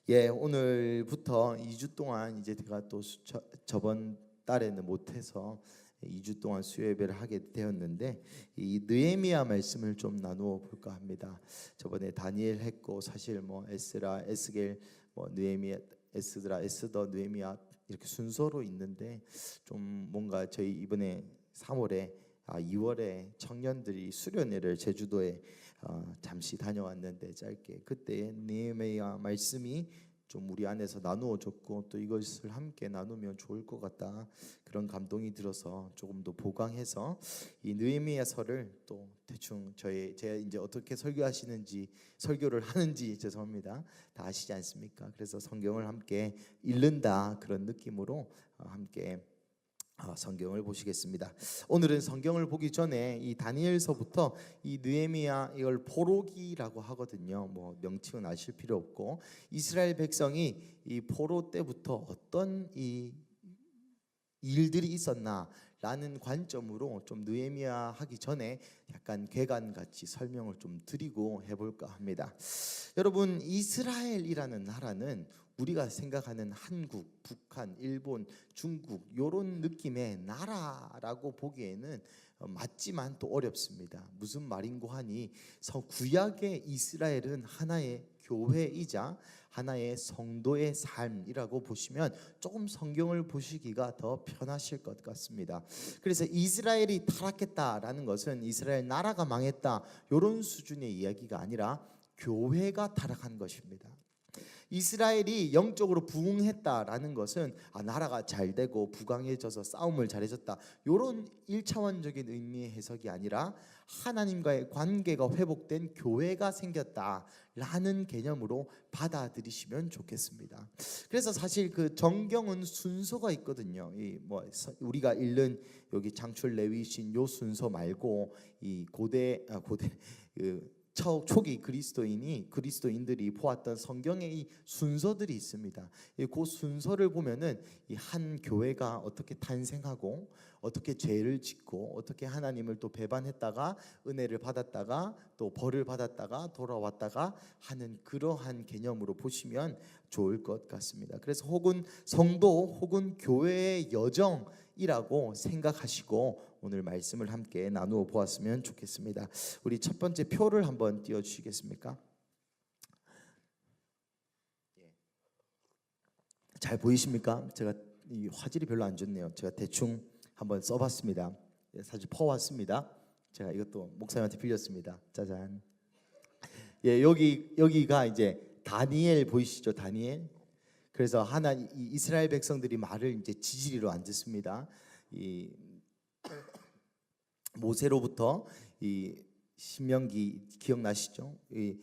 예, 오늘부터 2주 동안 이제 제가 또 저번 달에는 못해서 2주 동안 수요 예배를 하게 되었는데 이 느헤미야 말씀을 좀 나누어 볼까 합니다. 저번에 다니엘 했고 사실 뭐 에스라, 에스겔, 뭐 느헤미야, 에스드라, 에스더, 느헤미야 이렇게 순서로 있는데 좀 뭔가 저희 이번에 3월에 2월에 청년들이 수련회를 제주도에 잠시 다녀왔는데 짧게 그때 느헤미야 말씀이 좀 우리 안에서 나누어졌고 또 이것을 함께 나누면 좋을 것 같다 그런 감동이 들어서 조금 더 보강해서 이 느헤미야서를 또 대충 제가 이제 어떻게 설교를 하는지 죄송합니다 다 아시지 않습니까? 그래서 성경을 함께 읽는다 그런 느낌으로 함께 성경을 보시겠습니다. 오늘은 성경을 보기 전에 이 다니엘서부터 이 느헤미야 이걸 포로기라고 하거든요. 뭐 명칭은 아실 필요 없고 이스라엘 백성이 이 포로 때부터 어떤 이 일들이 있었나라는 관점으로 좀 느헤미야 하기 전에 약간 개관같이 설명을 좀 드리고 해볼까 합니다. 여러분 이스라엘이라는 나라는 우리가 생각하는 한국, 북한, 일본, 중국 이런 느낌의 나라라고 보기에는 맞지만 또 어렵습니다. 무슨 말인고 하니 구약의 이스라엘은 하나의 교회이자 하나의 성도의 삶이라고 보시면 조금 성경을 보시기가 더 편하실 것 같습니다. 그래서 이스라엘이 타락했다라는 것은 이스라엘 나라가 망했다 이런 수준의 이야기가 아니라 교회가 타락한 것입니다. 이스라엘이 영적으로 부흥했다라는 것은 나라가 잘 되고 부강해져서 싸움을 잘해줬다 이런 1차원적인 의미의 해석이 아니라 하나님과의 관계가 회복된 교회가 생겼다라는 개념으로 받아들이시면 좋겠습니다. 그래서 사실 그 정경은 순서가 있거든요. 우리가 읽는 여기 창출 레위신 요 순서 말고 이 고대 초기 그리스도인들이 보았던 성경의 이 순서들이 있습니다. 그 순서를 보면은 이 한 교회가 어떻게 탄생하고 어떻게 죄를 짓고 어떻게 하나님을 또 배반했다가 은혜를 받았다가 또 벌을 받았다가 돌아왔다가 하는 그러한 개념으로 보시면 좋을 것 같습니다. 그래서 혹은 성도 혹은 교회의 여정이라고 생각하시고 오늘 말씀을 함께 나누어 보았으면 좋겠습니다. 우리 첫 번째 표를 한번 띄워 주시겠습니까? 잘 보이십니까? 제가 이 화질이 별로 안 좋네요. 제가 대충 한번 써봤습니다. 사실 퍼왔습니다. 제가 이것도 목사님한테 빌렸습니다. 짜잔. 예, 여기가 이제 다니엘 보이시죠? 다니엘. 그래서 이스라엘 백성들이 말을 이제 지지리로 안 듣습니다. 이 모세로부터 이 신명기 기억나시죠? 이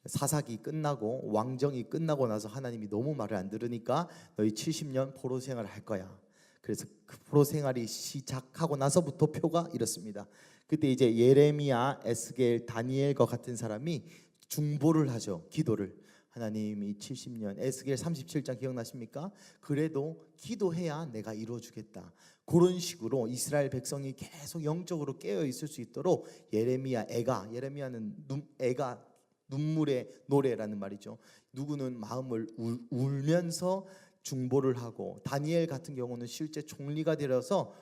사사기 끝나고 왕정이 끝나고 나서 하나님이 너무 말을 안 들으니까 너희 70년 포로 생활을 할 거야. 그래서 그 포로 생활이 시작하고 나서부터 표가 이렇습니다. 그때 이제 예레미야, 에스겔, 다니엘과 같은 사람이 중보를 하죠. 기도를. 하나님이 70년 에스겔 37장 기억나십니까? 그래도 기도해야 내가 이루어주겠다. 그런 식으로 이스라엘 백성이 계속 영적으로 깨어 있을 수 있도록 예레미야는 애가 눈물의 노래라는 말이죠. 누구는 마음을 울면서 중보를 하고 다니엘 같은 경우는 실제 총리가 되어서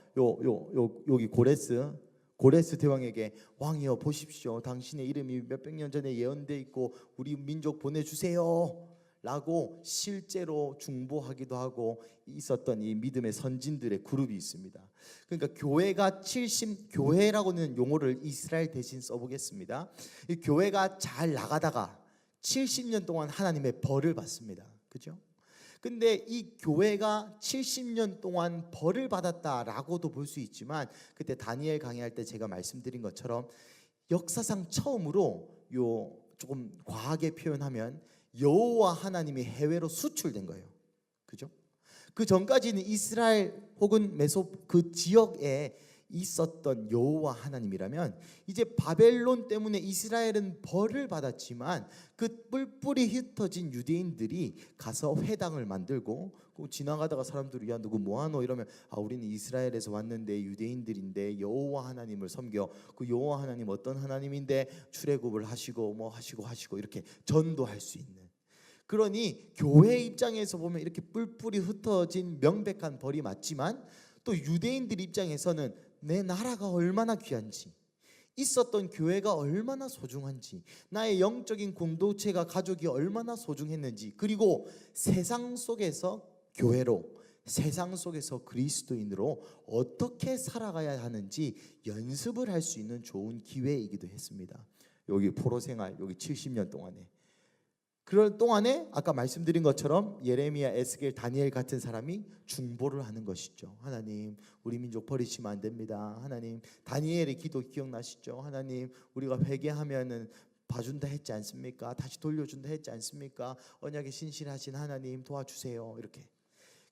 여기 고레스 대왕에게 왕이여 보십시오. 당신의 이름이 몇백 년 전에 예언돼 있고 우리 민족 보내주세요 라고 실제로 중보하기도 하고 있었던 이 믿음의 선진들의 그룹이 있습니다. 그러니까 교회라고는 용어를 이스라엘 대신 써보겠습니다. 이 교회가 잘 나가다가 70년 동안 하나님의 벌을 받습니다. 그죠? 근데 이 교회가 70년 동안 벌을 받았다라고도 볼 수 있지만 그때 다니엘 강의할 때 제가 말씀드린 것처럼 역사상 처음으로 조금 과하게 표현하면 여호와 하나님이 해외로 수출된 거예요. 그죠? 그 전까지는 이스라엘 혹은 그 지역에 있었던 여호와 하나님이라면 이제 바벨론 때문에 이스라엘은 벌을 받았지만 그 뿔뿔이 흩어진 유대인들이 가서 회당을 만들고 지나가다가 사람들이 야 누구 뭐하노 이러면 우리는 이스라엘에서 왔는데 유대인들인데 여호와 하나님을 섬겨. 그 여호와 하나님 어떤 하나님인데 출애굽을 하시고 뭐 하시고 이렇게 전도할 수 있는 그러니 교회 입장에서 보면 이렇게 뿔뿔이 흩어진 명백한 벌이 맞지만, 또 유대인들 입장에서는 내 나라가 얼마나 귀한지, 있었던 교회가 얼마나 소중한지, 나의 영적인 공동체가, 가족이 얼마나 소중했는지, 그리고 세상 속에서 교회로, 세상 속에서 그리스도인으로 어떻게 살아가야 하는지 연습을 할 수 있는 좋은 기회이기도 했습니다. 여기 포로 생활, 여기 70년 동안에, 그럴 동안에 아까 말씀드린 것처럼 예레미야, 에스겔, 다니엘 같은 사람이 중보를 하는 것이죠. 하나님, 우리 민족 버리시면 안 됩니다. 하나님, 다니엘의 기도 기억나시죠? 하나님, 우리가 회개하면은 봐준다 했지 않습니까? 다시 돌려준다 했지 않습니까? 언약에 신실하신 하나님 도와주세요. 이렇게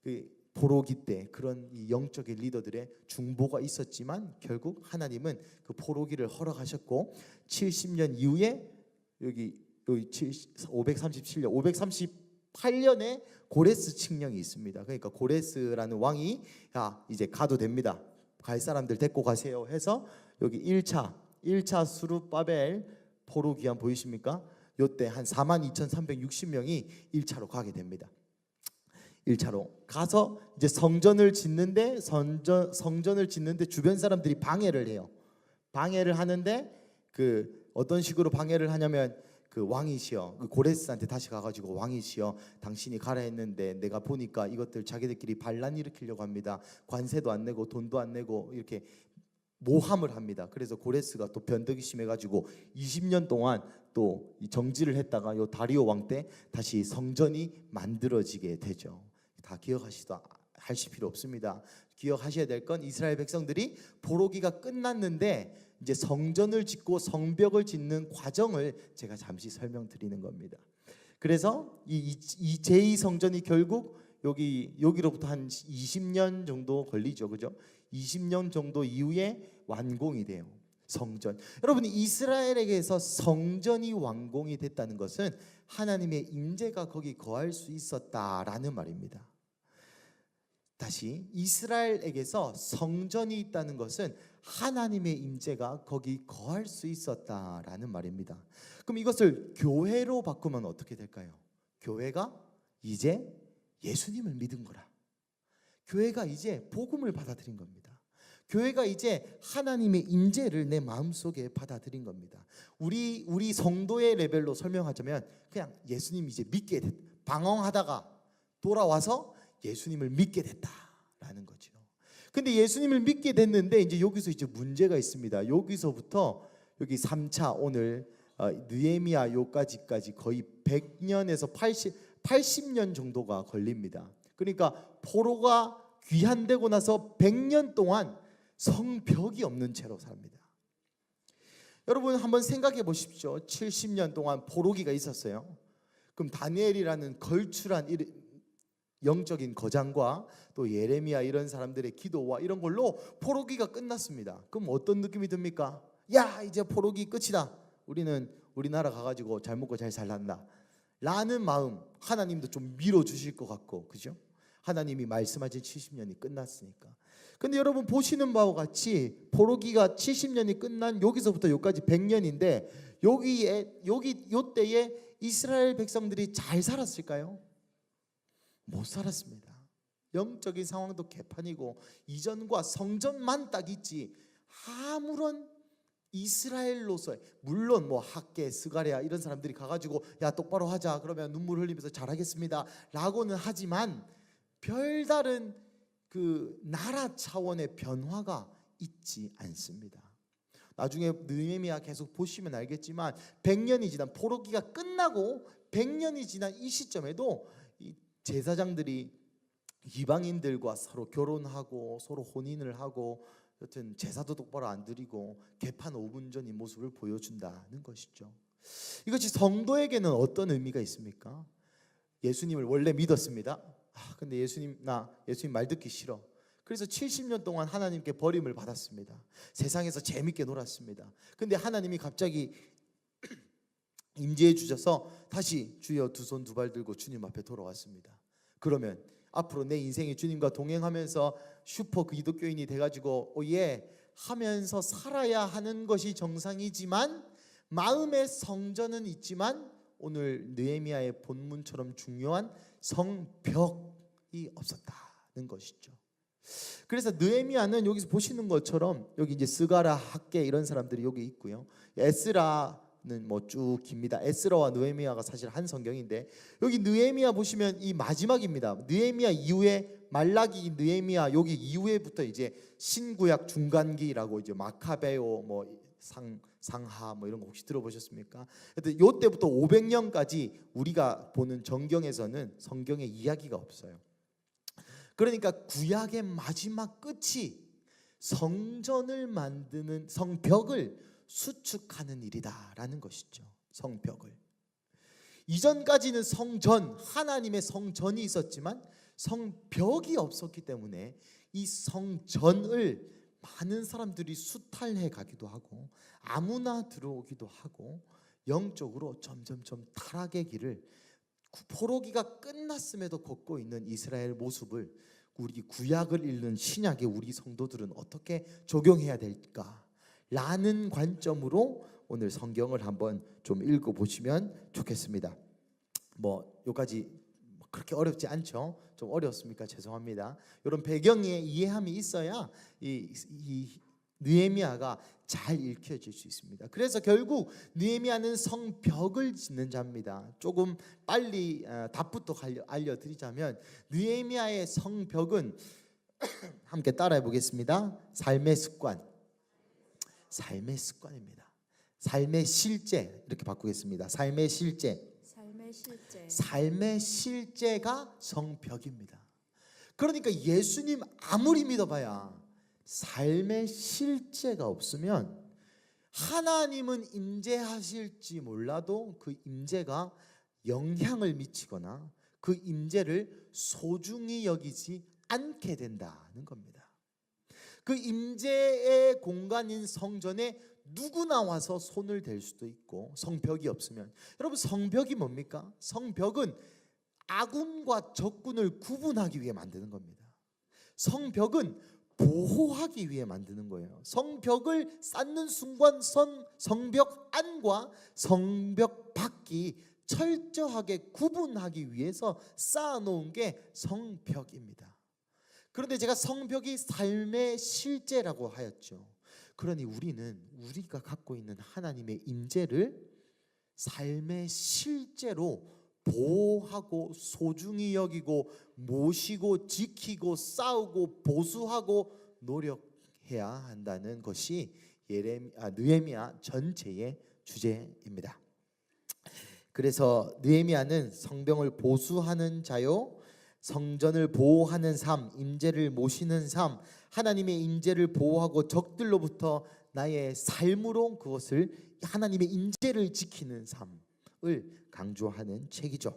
그 포로기 때 그런 이 영적인 리더들의 중보가 있었지만, 결국 하나님은 그 포로기를 허락하셨고, 70년 이후에 여기 537년, 538년에 고레스 칙령이 있습니다. 그러니까 고레스라는 왕이 이제 가도 됩니다. 갈 사람들 데리고 가세요 해서 여기 1차 수룹바벨 포로 기한 보이십니까? 요때 한 42,360명이 1차로 가게 됩니다. 1차로 가서 이제 성전을 짓는데 주변 사람들이 방해를 해요. 방해를 하는데 그 어떤 식으로 방해를 하냐면, 그 왕이시여, 그 고레스한테 다시 가가지고 왕이시여, 당신이 가라 했는데 내가 보니까 이것들 자기들끼리 반란 일으키려고 합니다. 관세도 안 내고 돈도 안 내고 이렇게 모함을 합니다. 그래서 고레스가 또 변덕이 심해가지고 20년 동안 또 정지를 했다가 요 다리오 왕 때 다시 성전이 만들어지게 되죠. 다 기억하실 필요 없습니다. 기억하셔야 될 건, 이스라엘 백성들이 포로기가 끝났는데 이제 성전을 짓고 성벽을 짓는 과정을 제가 잠시 설명드리는 겁니다. 그래서 이 제2성전이 결국 여기로부터 한 20년 정도 걸리죠, 그죠? 20년 정도 이후에 완공이 돼요, 성전. 여러분, 이스라엘에게서 성전이 완공이 됐다는 것은 하나님의 임재가 거기 거할 수 있었다라는 말입니다. 다시, 이스라엘에게서 성전이 있다는 것은 하나님의 임재가 거기 거할 수 있었다라는 말입니다. 그럼 이것을 교회로 바꾸면 어떻게 될까요? 교회가 이제 예수님을 믿은 거라. 교회가 이제 복음을 받아들인 겁니다. 교회가 이제 하나님의 임재를 내 마음속에 받아들인 겁니다. 우리 성도의 레벨로 설명하자면, 그냥 예수님 이제 믿게 됐다. 방황하다가 돌아와서 예수님을 믿게 됐다라는 거죠. 근데 예수님을 믿게 됐는데 이제 여기서 이제 문제가 있습니다. 여기서부터 여기 3차, 오늘 느헤미야 요까지까지 거의 100년에서 80년 정도가 걸립니다. 그러니까 포로가 귀환되고 나서 100년 동안 성벽이 없는 채로 삽니다. 여러분 한번 생각해 보십시오. 70년 동안 포로기가 있었어요. 그럼 다니엘이라는 걸출한 영적인 거장과 또 예레미야 이런 사람들의 기도와 이런 걸로 포로기가 끝났습니다. 그럼 어떤 느낌이 듭니까? 야, 이제 포로기 끝이다. 우리는 우리나라 가가지고 잘 먹고 잘 살란다 라는 마음, 하나님도 좀 밀어주실 것 같고, 그죠? 하나님이 말씀하신 70년이 끝났으니까. 근데 여러분 보시는 바와 같이 포로기가 70년이 끝난 여기서부터 여기까지 100년인데, 요때에 이스라엘 백성들이 잘 살았을까요? 못 살았습니다. 영적인 상황도 개판이고, 이전과 성전만 딱 있지 아무런 이스라엘로서의, 물론 뭐 학계, 스가랴 이런 사람들이 가가지고 야 똑바로 하자 그러면 눈물 흘리면서 잘하겠습니다 라고는 하지만, 별다른 그 나라 차원의 변화가 있지 않습니다. 나중에 느헤미야 계속 보시면 알겠지만, 100년이 지난, 포로기가 끝나고 100년이 지난 이 시점에도 이 제사장들이 이방인들과 서로 결혼하고 서로 혼인을 하고, 여튼 제사도 똑바로 안 드리고 개판 5분 전인 모습을 보여준다는 것이죠. 이것이 성도에게는 어떤 의미가 있습니까? 예수님을 원래 믿었습니다. 근데 예수님 말 듣기 싫어. 그래서 70년 동안 하나님께 버림을 받았습니다. 세상에서 재밌게 놀았습니다. 근데 하나님이 갑자기 임재해 주셔서 다시 주여 두 손 두 발 들고 주님 앞에 돌아왔습니다. 그러면 앞으로 내 인생이 주님과 동행하면서 슈퍼 기독교인이 돼가지고 오예 하면서 살아야 하는 것이 정상이지만, 마음의 성전은 있지만 오늘 느헤미야의 본문처럼 중요한 성벽이 없었다는 것이죠. 그래서 느헤미야는 여기서 보시는 것처럼 여기 이제 스가랴, 학개 이런 사람들이 여기 있고요. 에스라는 뭐 쭉 깁니다. 에스라와 느헤미야가 사실 한 성경인데 여기 느헤미야 보시면 이 마지막입니다. 느헤미야 이후에 말라기, 느헤미야 여기 이후에부터 이제 신구약 중간기라고 이제 마카베오 뭐 상하 뭐 이런 거 혹시 들어보셨습니까? 근데 요 때부터 500년까지 우리가 보는 정경에서는 성경에 이야기가 없어요. 그러니까 구약의 마지막 끝이 성전을 만드는 성벽을 수축하는 일이다라는 것이죠. 성벽을. 이전까지는 성전, 하나님의 성전이 있었지만 성벽이 없었기 때문에 이 성전을 많은 사람들이 수탈해 가기도 하고 아무나 들어오기도 하고 영적으로 점점점 타락의 길을 포로기가 끝났음에도 걷고 있는 이스라엘 모습을 우리 구약을 읽는 신약의 우리 성도들은 어떻게 적용해야 될까라는 관점으로 오늘 성경을 한번 좀 읽어보시면 좋겠습니다. 뭐 여기까지 그렇게 어렵지 않죠? 좀 어려웠습니까? 죄송합니다. 이런 배경의 이해함이 있어야 이 느헤미야가 잘 읽혀질 수 있습니다. 그래서 결국 느헤미야는 성벽을 짓는 자입니다. 조금 빨리 답부터 알려드리자면 느헤미야의 성벽은 함께 따라해 보겠습니다. 삶의 습관, 삶의 습관입니다. 삶의 실제 이렇게 바꾸겠습니다. 삶의 실제. 삶의 실제가 성벽입니다. 그러니까 예수님 아무리 믿어봐야 삶의 실제가 없으면 하나님은 임재하실지 몰라도 그 임재가 영향을 미치거나 그 임재를 소중히 여기지 않게 된다는 겁니다. 그 임재의 공간인 성전에 누구나 와서 손을 댈 수도 있고 성벽이 없으면 여러분 성벽이 뭡니까? 성벽은 아군과 적군을 구분하기 위해 만드는 겁니다. 성벽은 보호하기 위해 만드는 거예요. 성벽을 쌓는 순간 성벽 안과 성벽 밖이 철저하게 구분하기 위해서 쌓아놓은 게 성벽입니다. 그런데 제가 성벽이 삶의 실제라고 하였죠. 그러니 우리는 우리가 갖고 있는 하나님의 임재를 삶의 실제로 보호하고 소중히 여기고 모시고 지키고 싸우고 보수하고 노력해야 한다는 것이 느헤미야 전체의 주제입니다. 그래서 느헤미야는 성벽을 보수하는 자요, 성전을 보호하는 삶, 임재를 모시는 삶, 하나님의 임재를 보호하고 적들로부터 나의 삶으로 그것을 하나님의 임재를 지키는 삶을 강조하는 책이죠.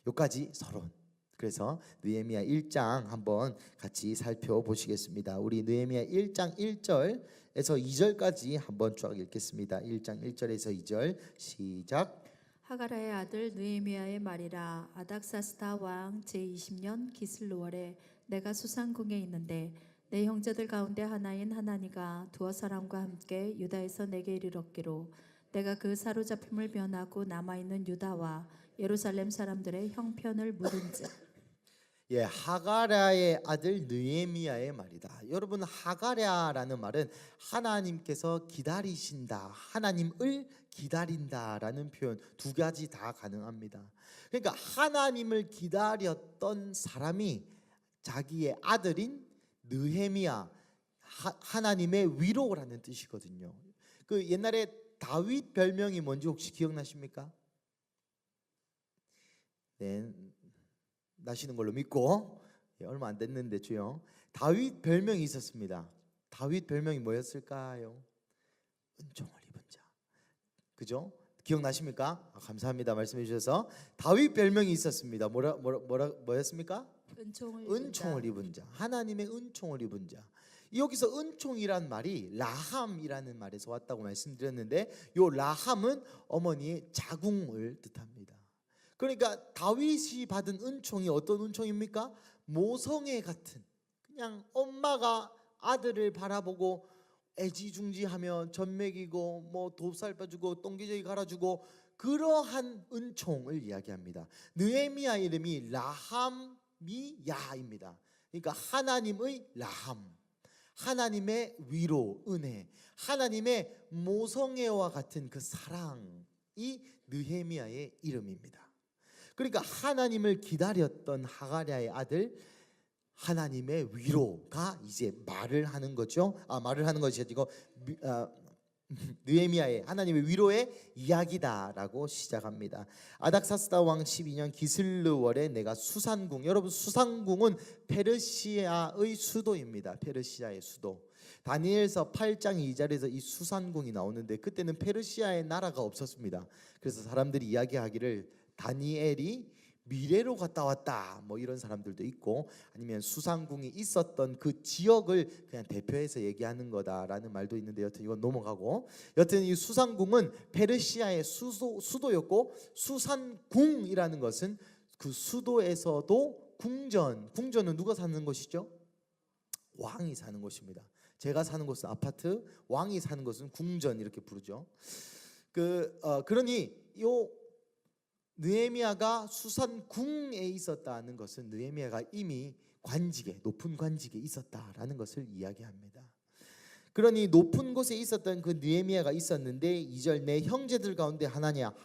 여기까지 서론. 그래서 느헤미야 1장 한번 같이 살펴보시겠습니다. 우리 느헤미야 1장 1절에서 2절까지 한번 쭉 읽겠습니다. 1장 1절에서 2절 시작. 하가라의 아들 느헤미야의 말이라. 아닥사스다 왕 제20년 기슬로월에 내가 수상궁에 있는데 내 형제들 가운데 하나인 하나니가 두어 사람과 함께 유다에서 내게 이르렀기로 내가 그 사로잡힘을 면하고 남아있는 유다와 예루살렘 사람들의 형편을 물은즉. 하가랴의 아들 느헤미야의 말이다. 여러분 하가랴라는 말은 하나님께서 기다리신다, 하나님을 기다린다라는 표현 두 가지 다 가능합니다. 그러니까 하나님을 기다렸던 사람이 자기의 아들인 느헤미야, 하나님의 위로라는 뜻이거든요. 그 옛날에 다윗 별명이 뭔지 혹시 기억나십니까? 네, 나시는 걸로 믿고 얼마 안 됐는데 주요. 다윗 별명이 있었습니다. 다윗 별명이 뭐였을까요? 은총을 입은 자. 그죠? 기억나십니까? 감사합니다. 말씀해 주셔서. 다윗 별명이 있었습니다. 뭐였습니까? 은총을 입은 자. 하나님의 은총을 입은 자. 여기서 은총이란 말이 라함이라는 말에서 왔다고 말씀드렸는데 요 라함은 어머니의 자궁을 뜻합니다. 그러니까 다윗이 받은 은총이 어떤 은총입니까? 모성애 같은, 그냥 엄마가 아들을 바라보고 애지중지하며 젖 먹이고 뭐 도살 빼주고 똥기저귀 갈아주고 그러한 은총을 이야기합니다. 느헤미야 이름이 라함이야입니다. 그러니까 하나님의 라함, 하나님의 위로, 은혜, 하나님의 모성애와 같은 그 사랑이 느헤미야의 이름입니다. 그러니까 하나님을 기다렸던 하가랴의 아들 하나님의 위로가 이제 말을 하는 거죠. 말을 하는 것이 아니고 느헤미야의 하나님의 위로의 이야기다라고 시작합니다. 아닥사스다 왕 12년 기슬르월에 내가 수산궁, 여러분 수산궁은 페르시아의 수도입니다. 페르시아의 수도. 다니엘서 8장 2절에서 이 수산궁이 나오는데 그때는 페르시아의 나라가 없었습니다. 그래서 사람들이 이야기하기를 다니엘이 미래로 갔다 왔다 뭐 이런 사람들도 있고, 아니면 수상궁이 있었던 그 지역을 그냥 대표해서 얘기하는 거다라는 말도 있는데, 여튼 이건 넘어가고, 여튼 이 수상궁은 페르시아의 수도였고, 수산궁이라는 것은 그 수도에서도 궁전은 누가 사는 곳이죠? 왕이 사는 곳입니다. 제가 사는 곳은 아파트, 왕이 사는 곳은 궁전 이렇게 부르죠. 그러니 요 느헤미야가 수산궁에 있었다는 것은 느헤미야가 이미 관직에, 높은 관직에 있었다라는 것을 이야기합니다. 그러니 높은 곳에 있었던 그 느헤미야가 있었는데 2절 내 형제들 가운데 하나니, 요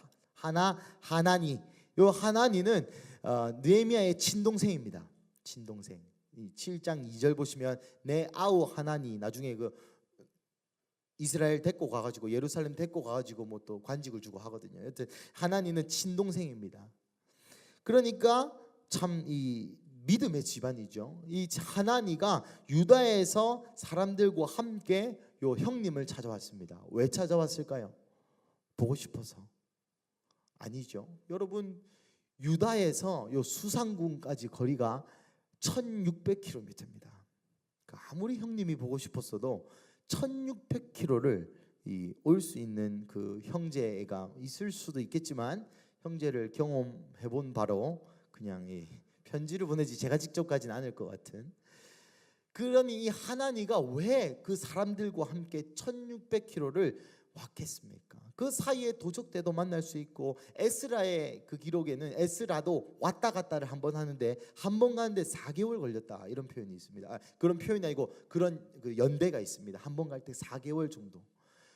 하나니는 느헤미야의 친동생입니다. 친동생. 7장 2절 보시면 내 아우 하나니, 나중에 그 이스라엘 데리고 가가지고 예루살렘 데리고 가가지고 뭐 또 관직을 주고 하거든요. 여튼 하나니는 친동생입니다. 그러니까 참 이 믿음의 집안이죠. 이 하나니가 유다에서 사람들과 함께 요 형님을 찾아왔습니다. 왜 찾아왔을까요? 보고 싶어서? 아니죠. 여러분, 유다에서 요 수상궁까지 거리가 1600km입니다. 아무리 형님이 보고 싶었어도 1600km를 올 수 있는 그 형제가 있을 수도 있겠지만, 형제를 경험해 본 바로 그냥 편지를 보내지 제가 직접 가진 않을 것 같은. 그러니 이 하나니가 왜 그 사람들과 함께 1600km를 왔겠습니까? 그 사이에 도적대도 만날 수 있고, 에스라의 그 기록에는 에스라도 왔다 갔다를 한번 하는데 한 번 가는데 4개월 걸렸다 이런 표현이 있습니다. 그런 표현이 아니고 그런 그 연대가 있습니다. 한 번 갈 때 4개월 정도.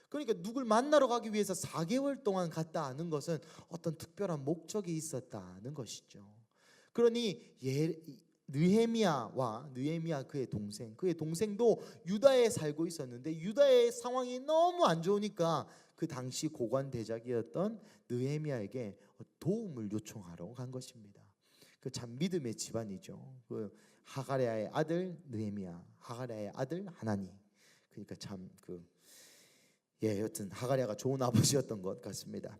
그러니까 누굴 만나러 가기 위해서 4개월 동안 갔다 하는 것은 어떤 특별한 목적이 있었다는 것이죠. 그러니 느헤미야 그의 동생도 유다에 살고 있었는데, 유다의 상황이 너무 안 좋으니까 그 당시 고관 대작이었던 느헤미야에게 도움을 요청하러 간 것입니다. 그 참 믿음의 집안이죠. 그 하가랴의 아들 느헤미야, 하가랴의 아들 하나니. 그러니까 참 여튼 하가랴가 좋은 아버지였던 것 같습니다.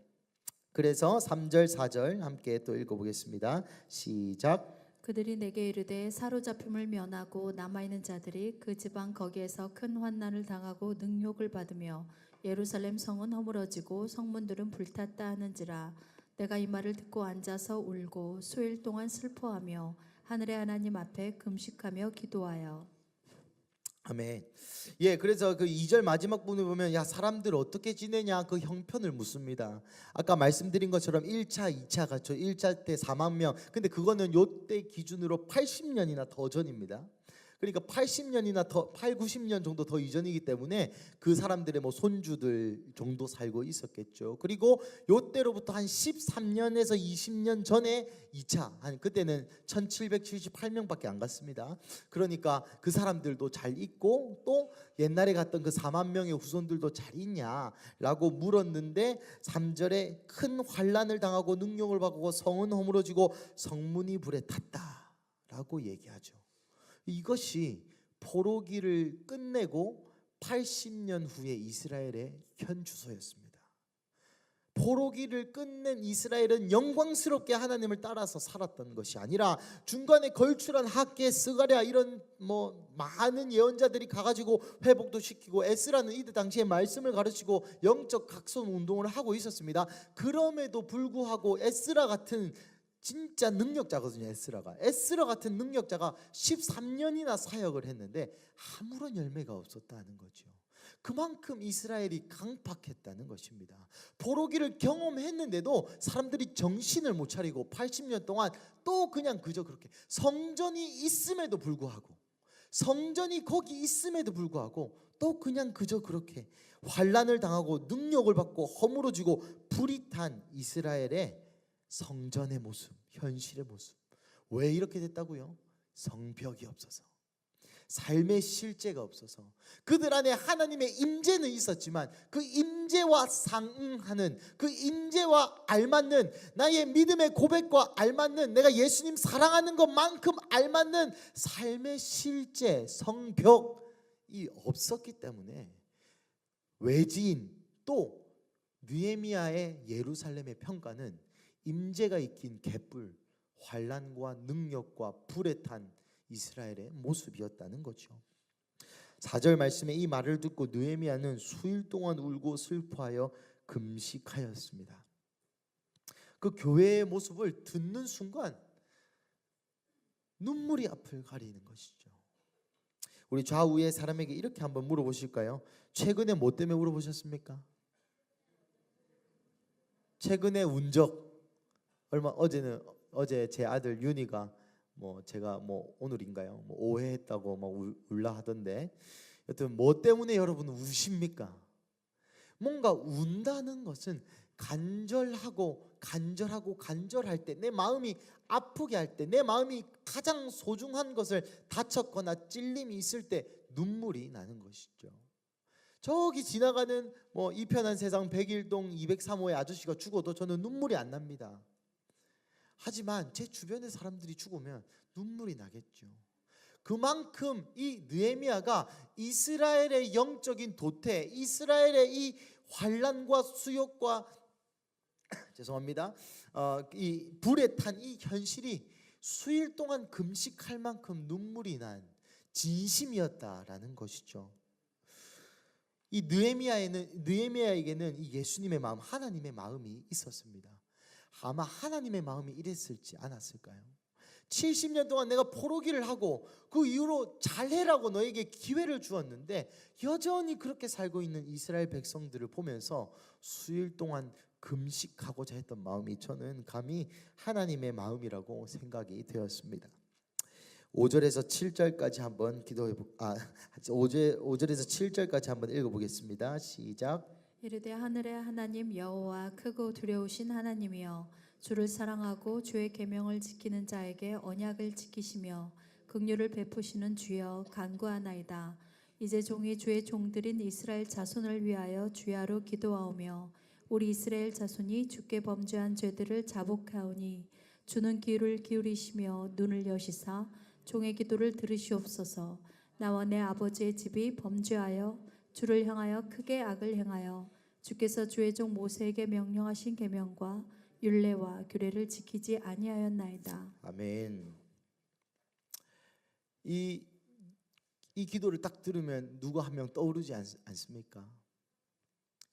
그래서 3절 4절 함께 또 읽어보겠습니다. 시작. 그들이 내게 이르되 사로잡힘을 면하고 남아있는 자들이 그 지방 거기에서 큰 환난을 당하고 능욕을 받으며 예루살렘 성은 허물어지고 성문들은 불탔다 하는지라. 내가 이 말을 듣고 앉아서 울고 수일 동안 슬퍼하며 하늘의 하나님 앞에 금식하며 기도하여. 아멘. 그래서 그 2절 마지막 부분에 보면 사람들 어떻게 지내냐 그 형편을 묻습니다. 아까 말씀드린 것처럼 1차, 2차 같죠. 1차 때 4만 명. 근데 그거는 요때 기준으로 80년이나 더 전입니다. 그러니까 80년이나 더 8, 90년 정도 더 이전이기 때문에 그 사람들의 뭐 손주들 정도 살고 있었겠죠. 그리고 요때로부터 한 13년에서 20년 전에 2차, 그때는 1778명밖에 안 갔습니다. 그러니까 그 사람들도 잘 있고 또 옛날에 갔던 그 4만 명의 후손들도 잘 있냐라고 물었는데 3절에 큰 환난을 당하고 능욕을 받고 성은 허물어지고 성문이 불에 탔다라고 얘기하죠. 이것이 포로기를 끝내고 80년 후에 이스라엘의 현 주소였습니다. 포로기를 끝낸 이스라엘은 영광스럽게 하나님을 따라서 살았던 것이 아니라 중간에 걸출한 학계, 스가랴 이런 뭐 많은 예언자들이 가가지고 회복도 시키고, 에스라는 이때 당시에 말씀을 가르치고 영적 각성 운동을 하고 있었습니다. 그럼에도 불구하고 에스라 같은 진짜 능력자거든요. 에스라 같은 능력자가 13년이나 사역을 했는데 아무런 열매가 없었다는 거죠. 그만큼 이스라엘이 강팍했다는 것입니다. 포로기를 경험했는데도 사람들이 정신을 못 차리고 80년 동안 또 그냥 그저 그렇게 성전이 있음에도 불구하고 성전이 거기 있음에도 불구하고 또 그냥 그저 그렇게 환난을 당하고 능력을 받고 허물어지고 불이 탄 이스라엘의 성전의 모습, 현실의 모습. 왜 이렇게 됐다고요? 성벽이 없어서, 삶의 실제가 없어서. 그들 안에 하나님의 임재는 있었지만 그 임재와 상응하는, 그 임재와 알맞는, 나의 믿음의 고백과 알맞는, 내가 예수님 사랑하는 것만큼 알맞는 삶의 실제, 성벽이 없었기 때문에 외지인, 또 느헤미야의 예루살렘의 평가는 임재가 익힌 갯불, 환난과 능력과 불에 탄 이스라엘의 모습이었다는 거죠. 4절 말씀에 이 말을 듣고 느헤미야는 수일 동안 울고 슬퍼하여 금식하였습니다. 그 교회의 모습을 듣는 순간 눈물이 앞을 가리는 것이죠. 우리 좌우의 사람에게 이렇게 한번 물어보실까요? 최근에 뭐 때문에 울어보셨습니까? 최근에 운 적, 어제 제 아들 윤희가 제가 오늘인가요? 오해했다고 울라 하던데, 여튼 뭐 때문에 여러분 우십니까? 뭔가 운다는 것은 간절할 때, 내 마음이 아프게 할 때, 내 마음이 가장 소중한 것을 다쳤거나 찔림이 있을 때 눈물이 나는 것이죠. 저기 지나가는 이 편한 세상 101동 203호의 아저씨가 죽어도 저는 눈물이 안 납니다. 하지만 제 주변의 사람들이 죽으면 눈물이 나겠죠. 그만큼 이 느헤미야가 이스라엘의 영적인 도태, 이스라엘의 이 환난과 수욕과 죄송합니다. 이 불에 탄 이 현실이 수일 동안 금식할 만큼 눈물이 난 진심이었다라는 것이죠. 이 느헤미야에게는 이 예수님의 마음, 하나님의 마음이 있었습니다. 아마 하나님의 마음이 이랬을지 않았을까요? 70년 동안 내가 포로기를 하고 그 이후로 잘해라고 너에게 기회를 주었는데 여전히 그렇게 살고 있는 이스라엘 백성들을 보면서 수일 동안 금식하고자 했던 마음이 저는 감히 하나님의 마음이라고 생각이 되었습니다. 5절에서 7절까지 한번 5절에서 7절까지 한번 읽어보겠습니다. 시작. 이르되 하늘의 하나님 여호와 크고 두려우신 하나님이여, 주를 사랑하고 주의 계명을 지키는 자에게 언약을 지키시며 긍휼을 베푸시는 주여 간구하나이다. 이제 종이 주의 종들인 이스라엘 자손을 위하여 주야로 기도하오며 우리 이스라엘 자손이 주께 범죄한 죄들을 자복하오니 주는 귀를 기울이시며 눈을 여시사 종의 기도를 들으시옵소서. 나와 내 아버지의 집이 범죄하여 주를 향하여 크게 악을 행하여 주께서 주의 종 모세에게 명령하신 계명과 율례와 규례를 지키지 아니하였나이다. 아멘. 이 기도를 딱 들으면 누가 한 명 떠오르지 않습니까?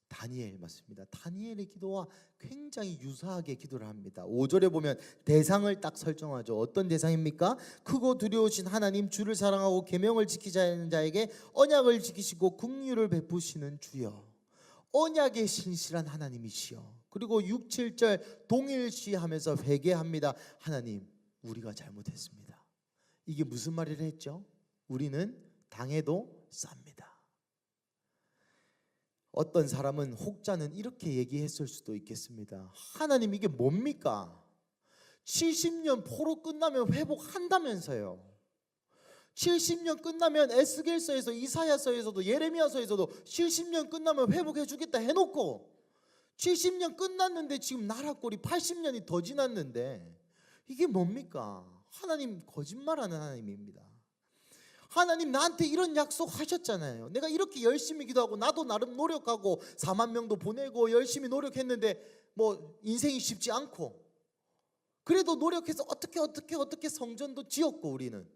다니엘 맞습니다. 다니엘의 기도와 굉장히 유사하게 기도를 합니다. 5절에 보면 대상을 딱 설정하죠. 어떤 대상입니까? 크고 두려우신 하나님, 주를 사랑하고 계명을 지키자는 자에게 언약을 지키시고 긍휼을 베푸시는 주여. 언약의 신실한 하나님이시여. 그리고 6, 7절 동일시하면서 회개합니다. 하나님, 우리가 잘못했습니다. 이게 무슨 말이라 했죠? 우리는 당해도 쌉니다. 어떤 사람은 혹자는 이렇게 얘기했을 수도 있겠습니다. 하나님, 이게 뭡니까? 70년 포로 끝나면 회복한다면서요. 70년 끝나면 에스겔서에서, 이사야서에서도, 예레미야서에서도 70년 끝나면 회복해 주겠다 해놓고 70년 끝났는데 지금 나라꼴이 80년이 더 지났는데 이게 뭡니까? 하나님 거짓말하는 하나님입니다. 하나님 나한테 이런 약속 하셨잖아요. 내가 이렇게 열심히 기도하고 나도 나름 노력하고 4만 명도 보내고 열심히 노력했는데 인생이 쉽지 않고 그래도 노력해서 어떻게 성전도 지었고 우리는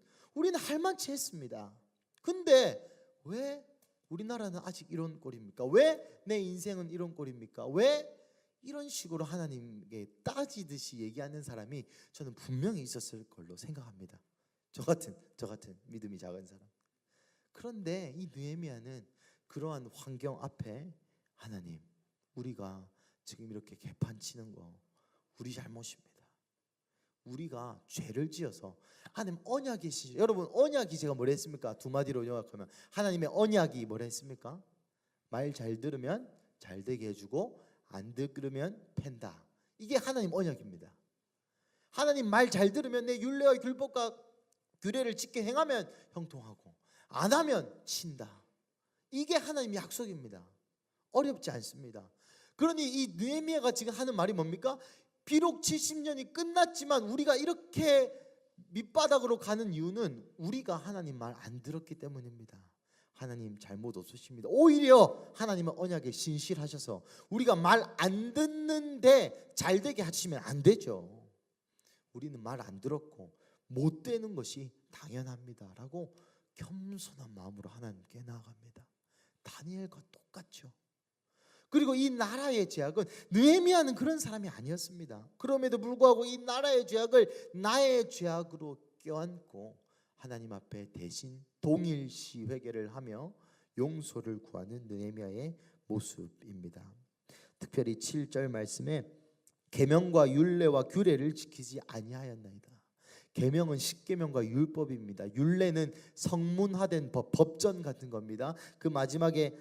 할만치 했습니다. 근데 왜 우리나라는 아직 이런 꼴입니까? 왜 내 인생은 이런 꼴입니까? 왜 이런 식으로 하나님께 따지듯이 얘기하는 사람이 저는 분명히 있었을 걸로 생각합니다. 저 같은 믿음이 작은 사람. 그런데 이 느헤미야는 그러한 환경 앞에 하나님, 우리가 지금 이렇게 개판치는 거 우리 잘못입니다. 우리가 죄를 지어서 하나님 언약이 여러분 언약이 제가 뭐라 했습니까? 두 마디로 요약하면 하나님의 언약이 뭐라 했습니까? 말 잘 들으면 잘 되게 해주고 안 들으면 팬다. 이게 하나님 언약입니다. 하나님 말 잘 들으면 내 율례와 율법과 규례를 지켜 행하면 형통하고 안 하면 친다. 이게 하나님의 약속입니다. 어렵지 않습니다. 그러니 이 느헤미야가 지금 하는 말이 뭡니까? 비록 70년이 끝났지만 우리가 이렇게 밑바닥으로 가는 이유는 우리가 하나님 말 안 들었기 때문입니다. 하나님 잘못 없으십니다. 오히려 하나님은 언약에 신실하셔서 우리가 말 안 듣는데 잘 되게 하시면 안 되죠. 우리는 말 안 들었고 못 되는 것이 당연합니다 라고 겸손한 마음으로 하나님께 나아갑니다. 다니엘과 똑같죠. 그리고 이 나라의 죄악은 느헤미야는 그런 사람이 아니었습니다. 그럼에도 불구하고 이 나라의 죄악을 나의 죄악으로 껴안고 하나님 앞에 대신 동일시 회개를 하며 용서를 구하는 느헤미야의 모습입니다. 특별히 7절 말씀에 계명과 율례와 규례를 지키지 아니하였나이다. 계명은 십계명과 율법입니다. 율례는 성문화된 법전 같은 겁니다. 그 마지막에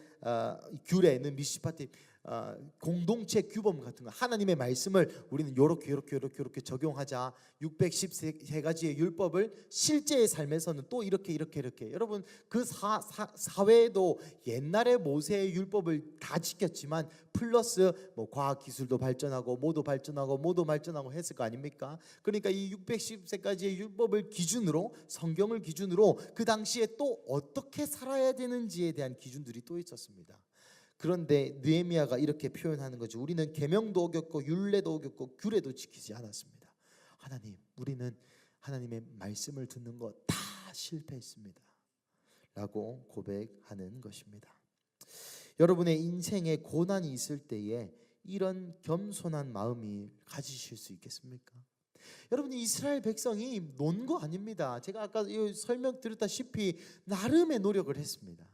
규례는 미시파티 공동체 규범 같은 거. 하나님의 말씀을 우리는 요렇게 적용하자. 613가지의 율법을 실제의 삶에서는 또 이렇게 여러분 그 사회도 옛날에 모세의 율법을 다 지켰지만 플러스 뭐 과학 기술도 발전하고 모두 발전하고 했을 거 아닙니까? 그러니까 이 613가지의 율법을 기준으로 성경을 기준으로 그 당시에 또 어떻게 살아야 되는지에 대한 기준들이 또 있었습니다. 그런데 느헤미야가 이렇게 표현하는 거죠. 우리는 계명도 어겼고 율례도 어겼고 규례도 지키지 않았습니다. 하나님, 우리는 하나님의 말씀을 듣는 거 다 실패했습니다 라고 고백하는 것입니다. 여러분의 인생에 고난이 있을 때에 이런 겸손한 마음이 가지실 수 있겠습니까? 여러분, 이스라엘 백성이 논 거 아닙니다. 제가 아까 설명드렸다시피 나름의 노력을 했습니다.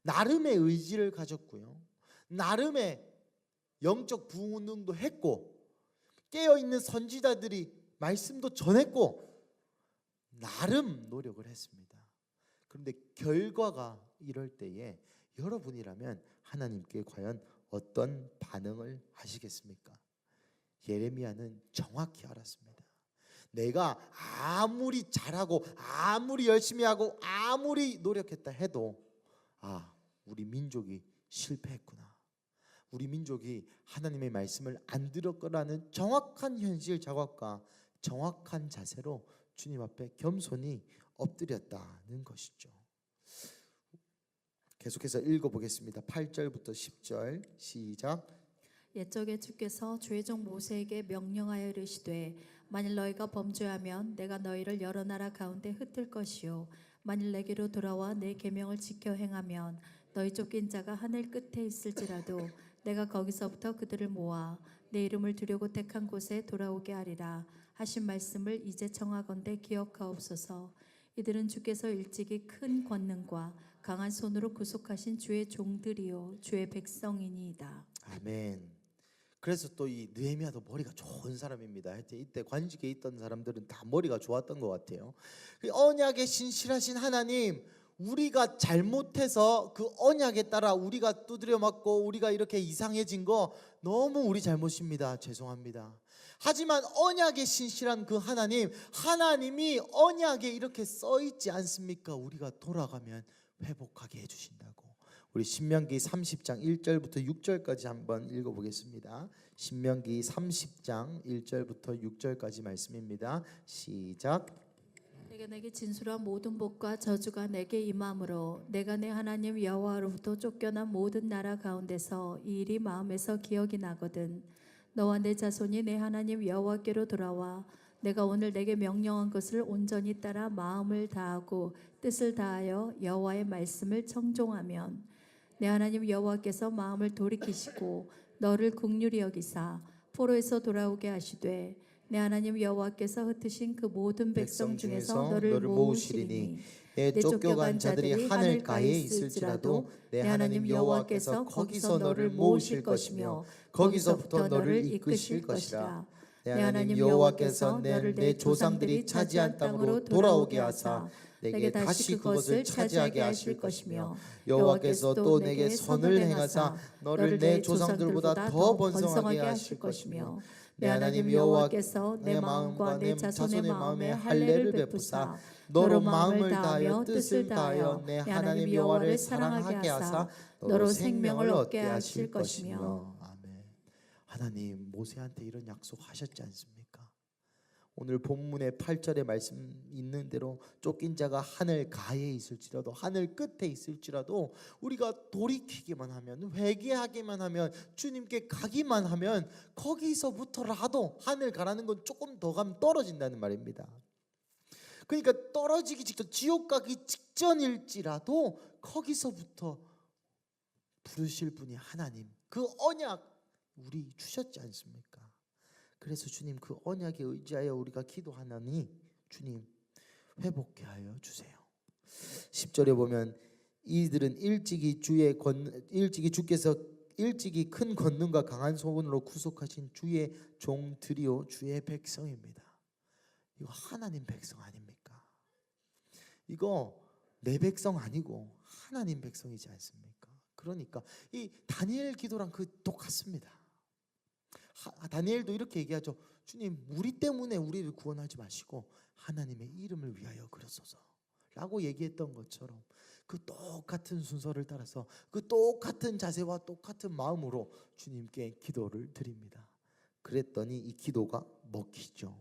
나름의 의지를 가졌고요. 나름의 영적 부흥운동도 했고 깨어있는 선지자들이 말씀도 전했고 나름 노력을 했습니다. 그런데 결과가 이럴 때에 여러분이라면 하나님께 과연 어떤 반응을 하시겠습니까? 예레미야는 정확히 알았습니다. 내가 아무리 잘하고 아무리 열심히 하고 아무리 노력했다 해도 우리 민족이 실패했구나. 우리 민족이 하나님의 말씀을 안 들었거라는 정확한 현실 자각과 정확한 자세로 주님 앞에 겸손히 엎드렸다는 것이죠. 계속해서 읽어보겠습니다. 8절부터 10절 시작. 옛적에 주께서 주의 종 모세에게 명령하여 이르시되 만일 너희가 범죄하면 내가 너희를 여러 나라 가운데 흩을 것이요 만일 내게로 돌아와 내 계명을 지켜 행하면 너희 쫓긴 자가 하늘 끝에 있을지라도 내가 거기서부터 그들을 모아 내 이름을 두려고 택한 곳에 돌아오게 하리라 하신 말씀을 이제 청하건대 기억하옵소서. 이들은 주께서 일찍이 큰 권능과 강한 손으로 구속하신 주의 종들이요 주의 백성이니이다. 아멘. 그래서 또 이 느헤미야도 머리가 좋은 사람입니다. 하여튼 이때 관직에 있던 사람들은 다 머리가 좋았던 것 같아요. 그 언약에 신실하신 하나님, 우리가 잘못해서 그 언약에 따라 우리가 두드려 맞고 우리가 이렇게 이상해진 거 너무 우리 잘못입니다. 죄송합니다. 하지만 언약에 신실한 그 하나님이 언약에 이렇게 써 있지 않습니까? 우리가 돌아가면 회복하게 해주신다고. 우리 신명기 30장 1절부터 6절까지 한번 읽어보겠습니다. 신명기 30장 1절부터 6절까지 말씀입니다. 시작. 내게 진술한 모든 복과 저주가 내게 임함으로 내가 내 하나님 여호와로부터 쫓겨난 모든 나라 가운데서 이 일이 마음에서 기억이 나거든. 너와 내 자손이 내 하나님 여호와께로 돌아와 내가 오늘 내게 명령한 것을 온전히 따라 마음을 다하고 뜻을 다하여 여호와의 말씀을 청종하면 내 하나님 여호와께서 마음을 돌이키시고 너를 긍휼히 여기사 포로에서 돌아오게 하시되 내 하나님 여호와께서 흩으신 그 모든 백성 중에서 너를 너를 모으시리니 내 쫓겨간 자들이 하늘가에 있을지라도 내 하나님 여호와께서 거기서 너를 모으실 것이며 거기서부터 너를 이끄실 것이라. 내 하나님 여호와께서 내 조상들이 차지한 땅으로 돌아오게 하사 내게 다시 그것을 차지하게 하실 것이며 여호와께서 또 내게 선을 행하사 너를 내 조상들보다 더 번성하게 하실 것이며 내 하나님 여호와께서 내 마음과 내 자손의 마음에 할례를 베푸사 너로 마음을 다하여 뜻을 다하여 내 하나님 여호와를 사랑하게 하사 너로 생명을 얻게 하실 것이며. 아멘. 하나님 모세한테 이런 약속하셨지 않습니까? 오늘 본문의 8절의 말씀 있는 대로 쫓긴 자가 하늘 가에 있을지라도 하늘 끝에 있을지라도 우리가 돌이키기만 하면 회개하기만 하면 주님께 가기만 하면 거기서부터라도 하늘 가라는 건 조금 더 가면 떨어진다는 말입니다. 그러니까 떨어지기 직전 지옥 가기 직전일지라도 거기서부터 부르실 분이 하나님, 그 언약 우리 주셨지 않습니까? 그래서 주님 그 언약에 의지하여 우리가 기도하나니 주님 회복케 하여 주세요. 10절에 보면 이들은 일찍이 주께서 일찍이 큰 권능과 강한 소근으로 구속하신 주의 종들이요 주의 백성입니다. 이거 하나님 백성 아닙니까? 이거 내 백성 아니고 하나님 백성이지 않습니까? 그러니까 이 다니엘 기도랑 똑같습니다. 다니엘도 이렇게 얘기하죠. 주님 우리 때문에 우리를 구원하지 마시고 하나님의 이름을 위하여 그러소서 라고 얘기했던 것처럼 그 똑같은 순서를 따라서 그 똑같은 자세와 똑같은 마음으로 주님께 기도를 드립니다. 그랬더니 이 기도가 먹히죠.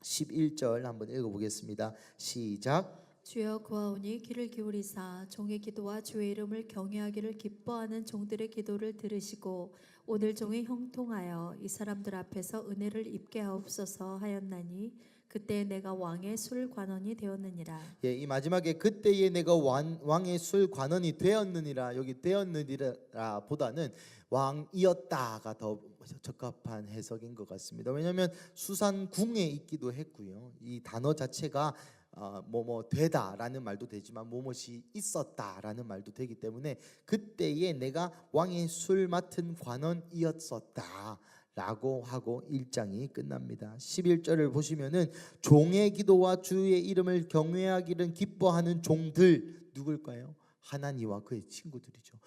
11절 한번 읽어보겠습니다. 시작. 주여 구하오니 귀를 기울이사 종의 기도와 주의 이름을 경외하기를 기뻐하는 종들의 기도를 들으시고 오늘 종이 형통하여 이 사람들 앞에서 은혜를 입게 하옵소서 하였나니 그때 내가 왕의 술 관원이 되었느니라. 예, 이 마지막에 그때에 내가 왕의 술 관원이 되었느니라, 여기 되었느니라 보다는 왕이었다가 더 적합한 해석인 것 같습니다. 왜냐하면 수산궁에 있기도 했고요. 이 단어 자체가 뭐뭐 되다라는 말도 되지만 뭐뭇이 있었다라는 말도 되기 때문에 그때에 내가 왕의 술 맡은 관원이었었다 라고 하고 1장이 끝납니다. 11절을 보시면은 종의 기도와 주의 이름을 경외하기를 기뻐하는 종들 누굴까요? 하나니와 그의 친구들이죠.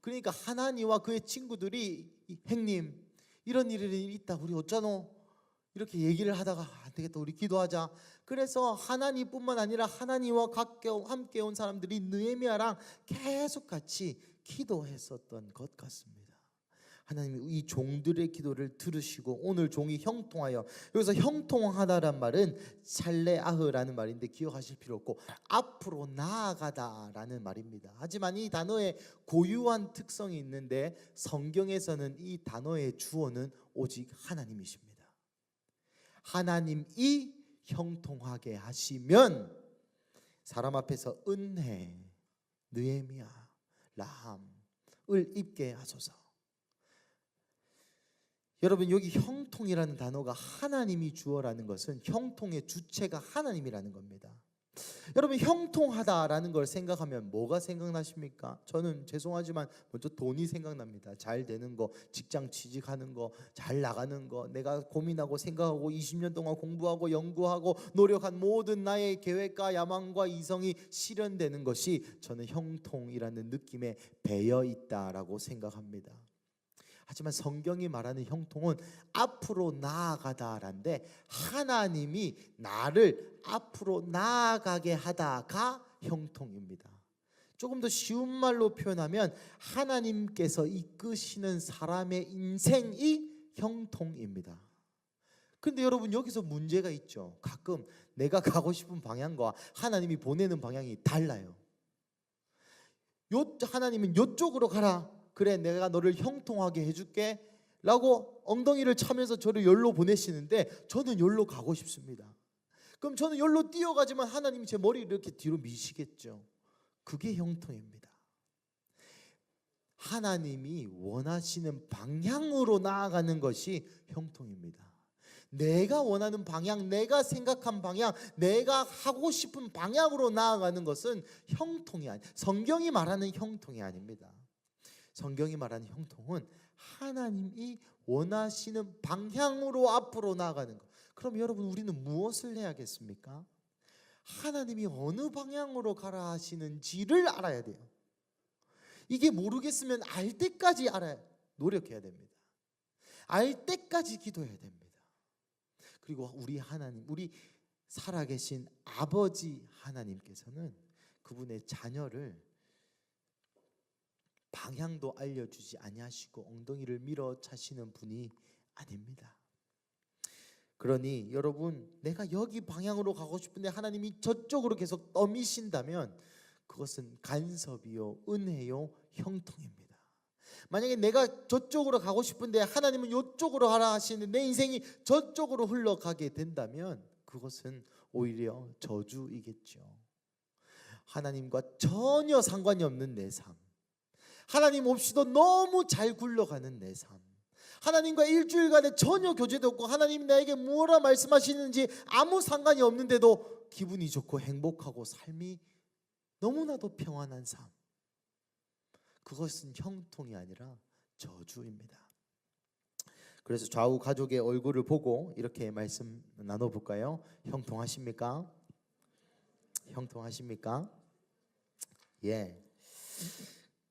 그러니까 하나니와 그의 친구들이 행님 이런 일이 있다 우리 어쩌노? 이렇게 얘기를 하다가 안 되겠다 우리 기도하자. 그래서 하나님뿐만 아니라 하나님과 함께 온 사람들이 느헤미야랑 계속 같이 기도했었던 것 같습니다. 하나님이 이 종들의 기도를 들으시고 오늘 종이 형통하여, 여기서 형통하다란 말은 찰레아흐라는 말인데 기억하실 필요 없고 앞으로 나아가다라는 말입니다. 하지만 이 단어에 고유한 특성이 있는데 성경에서는 이 단어의 주어는 오직 하나님이십니다. 하나님이 형통하게 하시면 사람 앞에서 은혜, 느헤미야, 라함을 입게 하소서. 여러분 여기 형통이라는 단어가 하나님이 주어라는 것은 형통의 주체가 하나님이라는 겁니다. 여러분 형통하다라는 걸 생각하면 뭐가 생각나십니까? 저는 죄송하지만 먼저 돈이 생각납니다. 잘 되는 거, 직장 취직하는 거, 잘 나가는 거, 내가 고민하고 생각하고 20년 동안 공부하고 연구하고 노력한 모든 나의 계획과 야망과 이성이 실현되는 것이 저는 형통이라는 느낌에 배어 있다라고 생각합니다. 하지만 성경이 말하는 형통은 앞으로 나아가다란데 하나님이 나를 앞으로 나아가게 하다가 형통입니다. 조금 더 쉬운 말로 표현하면 하나님께서 이끄시는 사람의 인생이 형통입니다. 그런데 여러분 여기서 문제가 있죠. 가끔 내가 가고 싶은 방향과 하나님이 보내는 방향이 달라요. 하나님은 이쪽으로 가라. 그래 내가 너를 형통하게 해줄게 라고 엉덩이를 차면서 저를 여기로 보내시는데 저는 여기로 가고 싶습니다. 그럼 저는 여기로 뛰어가지만 하나님이 제 머리를 이렇게 뒤로 미시겠죠. 그게 형통입니다. 하나님이 원하시는 방향으로 나아가는 것이 형통입니다. 내가 원하는 방향, 내가 생각한 방향, 내가 하고 싶은 방향으로 나아가는 것은 형통이 아니, 성경이 말하는 형통이 아닙니다. 성경이 말하는 형통은 하나님이 원하시는 방향으로 앞으로 나아가는 것. 그럼 여러분, 우리는 무엇을 해야겠습니까? 하나님이 어느 방향으로 가라 하시는지를 알아야 돼요. 이게 모르겠으면 알 때까지 노력해야 됩니다. 알 때까지 기도해야 됩니다. 그리고 우리 하나님, 우리 살아계신 아버지 하나님께서는 그분의 자녀를 방향도 알려주지 아니하시고 엉덩이를 밀어 차시는 분이 아닙니다. 그러니 여러분, 내가 여기 방향으로 가고 싶은데 하나님이 저쪽으로 계속 떠미신다면 그것은 간섭이요, 은혜요, 형통입니다. 만약에 내가 저쪽으로 가고 싶은데 하나님은 이쪽으로 하라 하시는데 내 인생이 저쪽으로 흘러가게 된다면 그것은 오히려 저주이겠죠. 하나님과 전혀 상관이 없는 내 삶, 하나님 없이도 너무 잘 굴러가는 내 삶, 하나님과 일주일간에 전혀 교제도 없고 하나님 나에게 무엇라 말씀하시는지 아무 상관이 없는데도 기분이 좋고 행복하고 삶이 너무나도 평안한 삶, 그것은 형통이 아니라 저주입니다. 그래서 좌우 가족의 얼굴을 보고 이렇게 말씀 나눠볼까요? 형통하십니까? 형통하십니까? 예.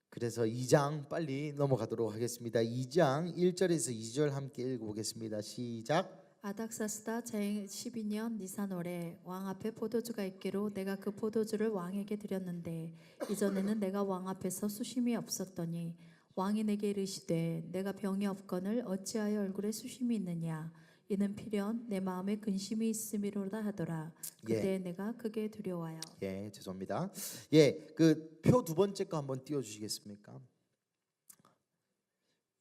그래서 2장 빨리 넘어가도록 하겠습니다. 2장 1절에서 2절 함께 읽어보겠습니다. 시작. 아닥사스다 제12년 니산월에 왕 앞에 포도주가 있기로 내가 그 포도주를 왕에게 드렸는데 이전에는 내가 왕 앞에서 수심이 없었더니 왕이 내게 이르시되 내가 병이 없거늘 어찌하여 얼굴에 수심이 있느냐 이는 필연 내 마음에 근심이 있음이로다 하더라. 그때 내가 크게 두려워하여. 예, 죄송합니다. 예, 그 표 두 번째 거 한번 띄워 주시겠습니까?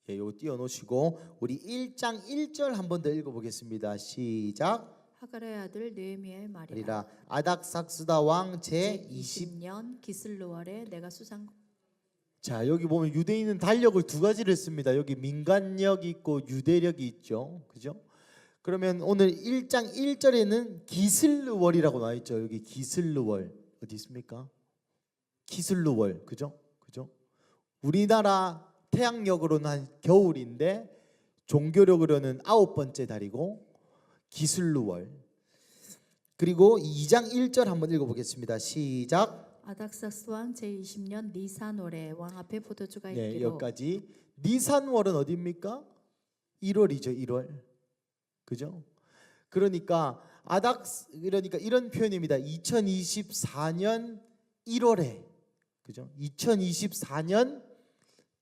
예, 요거 띄워 놓으시고 우리 1장 1절 한번 더 읽어 보겠습니다. 시작. 하갈의 아들 느헤미야의 말이라. 아닥삭스다 왕 제 20년 기슬루월에 내가 수상. 자, 여기 보면 유대인은 달력을 두 가지를 씁니다. 여기 민간력이 있고 유대력이 있죠. 그죠? 그러면 오늘 1장 1절에는 기슬루월이라고 나와 있죠. 여기 기슬루월 어디 있습니까? 기슬루월, 그죠? 그죠? 우리나라 태양력으로는 한 겨울인데 종교력으로는 9번째 달이고 기슬루월. 그리고 2장 1절 한번 읽어보겠습니다. 시작. 아닥사스 왕 제20년 니산월에 왕 앞에 포도주가 있기로. 네, 여기까지. 니산월은 어디입니까? 1월이죠. 1월. 그죠? 그러니까 그러니까 이런 표현입니다. 2024년 1월에, 그죠? 2024년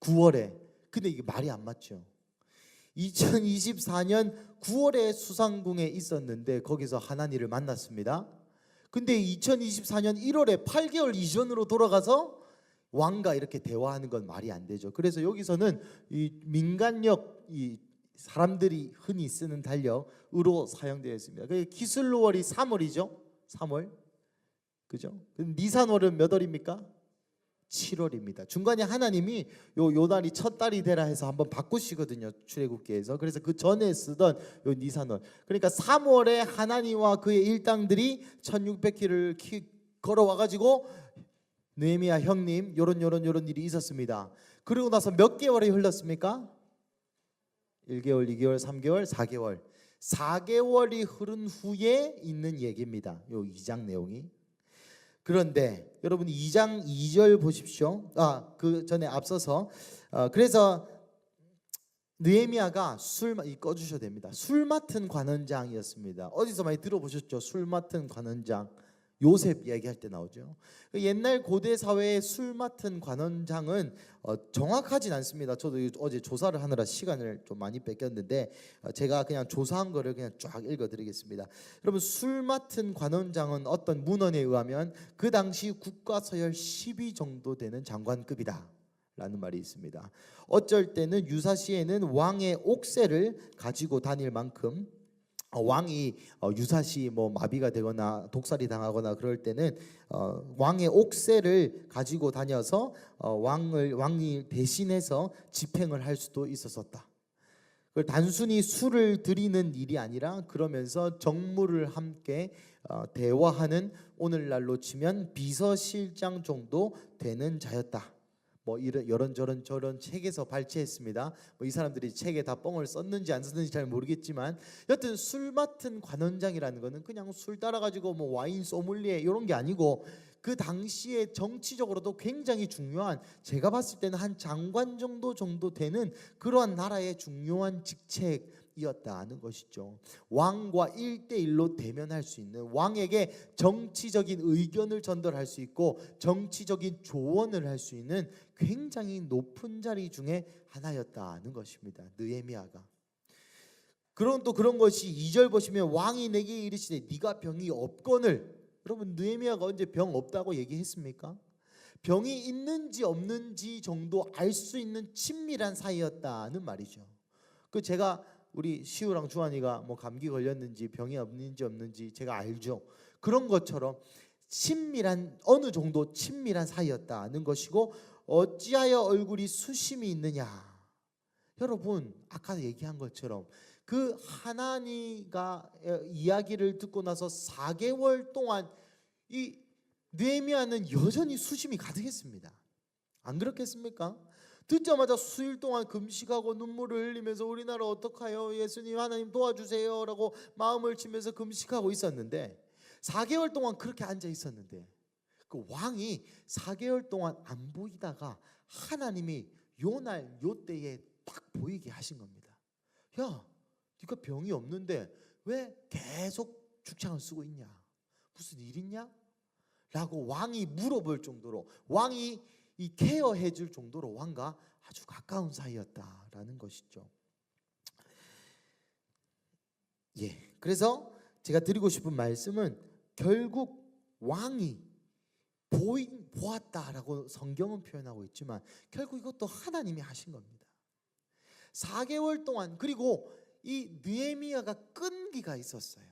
9월에. 근데 이게 말이 안 맞죠. 2024년 9월에 수상궁에 있었는데 거기서 하나님을 만났습니다. 근데 2024년 1월에 8개월 이전으로 돌아가서 왕과 이렇게 대화하는 건 말이 안 되죠. 그래서 여기서는 이 민간력, 이 사람들이 흔히 쓰는 달력으로 사용되어 있습니다. 기슬루월이 3월이죠. 3월. 그죠? 니산월은 몇 월입니까? 7월입니다. 중간에 하나님이 요 달이 첫 달이 되라 해서 한번 바꾸시거든요. 출애굽기에서. 그래서 그 전에 쓰던 요 니산월. 그러니까 3월에 하나님과 그의 일당들이 1600km를 걸어와 가지고 느헤미야 형님 요런 일이 있었습니다. 그리고 나서 몇 개월이 흘렀습니까? 1개월, 2개월, 3개월, 4개월. 4개월이 흐른 후에 있는 얘기입니다. 요 2장 내용이. 그런데 여러분 2장 2절 보십시오. 그 전에 앞서서 그래서 느헤미야가 꺼주셔야 됩니다. 술 맡은 관원장이었습니다. 어디서 많이 들어보셨죠? 술 맡은 관원장. 요셉 이야기할 때 나오죠. 옛날 고대 사회의 술 맡은 관원장은 정확하진 않습니다. 저도 어제 조사를 하느라 시간을 좀 많이 뺏겼는데 제가 그냥 조사한 거를 그냥 쫙 읽어드리겠습니다. 여러분, 술 맡은 관원장은 어떤 문헌에 의하면 그 당시 국가서열 10위 정도 되는 장관급이다 라는 말이 있습니다. 어쩔 때는 유사시에는 왕의 옥새를 가지고 다닐 만큼 왕이 유사시 마비가 되거나 독살이 당하거나 그럴 때는 왕의 옥새를 가지고 다녀서 왕이 대신해서 집행을 할 수도 있었었다. 그걸 단순히 술을 드리는 일이 아니라 그러면서 정무를 함께 대화하는, 오늘날로 치면 비서실장 정도 되는 자였다. 뭐 이런 저런 책에서 발췌했습니다. 뭐 이 사람들이 책에 다 뻥을 썼는지 안 썼는지 잘 모르겠지만, 여튼 술 맡은 관원장이라는 거는 그냥 술 따라가지고 뭐 와인 소믈리에 이런 게 아니고, 그 당시에 정치적으로도 굉장히 중요한, 제가 봤을 때는 한 장관 정도 되는 그러한 나라의 중요한 직책이었다는 것이죠. 왕과 1대1로 대면할 수 있는, 왕에게 정치적인 의견을 전달할 수 있고 정치적인 조언을 할 수 있는 굉장히 높은 자리 중에 하나였다는 것입니다. 느헤미야가. 그런 또 그런 것이 2절 보시면, 왕이 내게 이르시되 네가 병이 없거늘. 여러분, 느헤미야가 언제 병 없다고 얘기했습니까? 병이 있는지 없는지 정도 알 수 있는 친밀한 사이였다는 말이죠. 그 제가 우리 시우랑 주한이가 뭐 감기 걸렸는지 병이 없는지 제가 알죠. 그런 것처럼 친밀한, 어느 정도 친밀한 사이였다는 것이고, 어찌하여 얼굴이 수심이 있느냐. 여러분, 아까 얘기한 것처럼 그 하나니가 이야기를 듣고 나서 4개월 동안 이 느헤미야는 여전히 수심이 가득했습니다. 안 그렇겠습니까? 듣자마자 수일 동안 금식하고 눈물을 흘리면서 우리나라 어떡하요? 예수님 하나님 도와주세요 라고 마음을 치면서 금식하고 있었는데, 4개월 동안 그렇게 앉아 있었는데, 그 왕이 4개월 동안 안 보이다가 하나님이 요날 요때에 딱 보이게 하신 겁니다. 야, 네가 병이 없는데 왜 계속 죽창을 쓰고 있냐? 무슨 일 있냐? 라고 왕이 물어볼 정도로, 왕이 이 케어해 줄 정도로 왕과 아주 가까운 사이였다라는 것이죠. 예, 그래서 제가 드리고 싶은 말씀은, 결국 왕이 보았다라고 성경은 표현하고 있지만 결국 이것도 하나님이 하신 겁니다. 4개월 동안, 그리고 이 느헤미야가 끈기가 있었어요.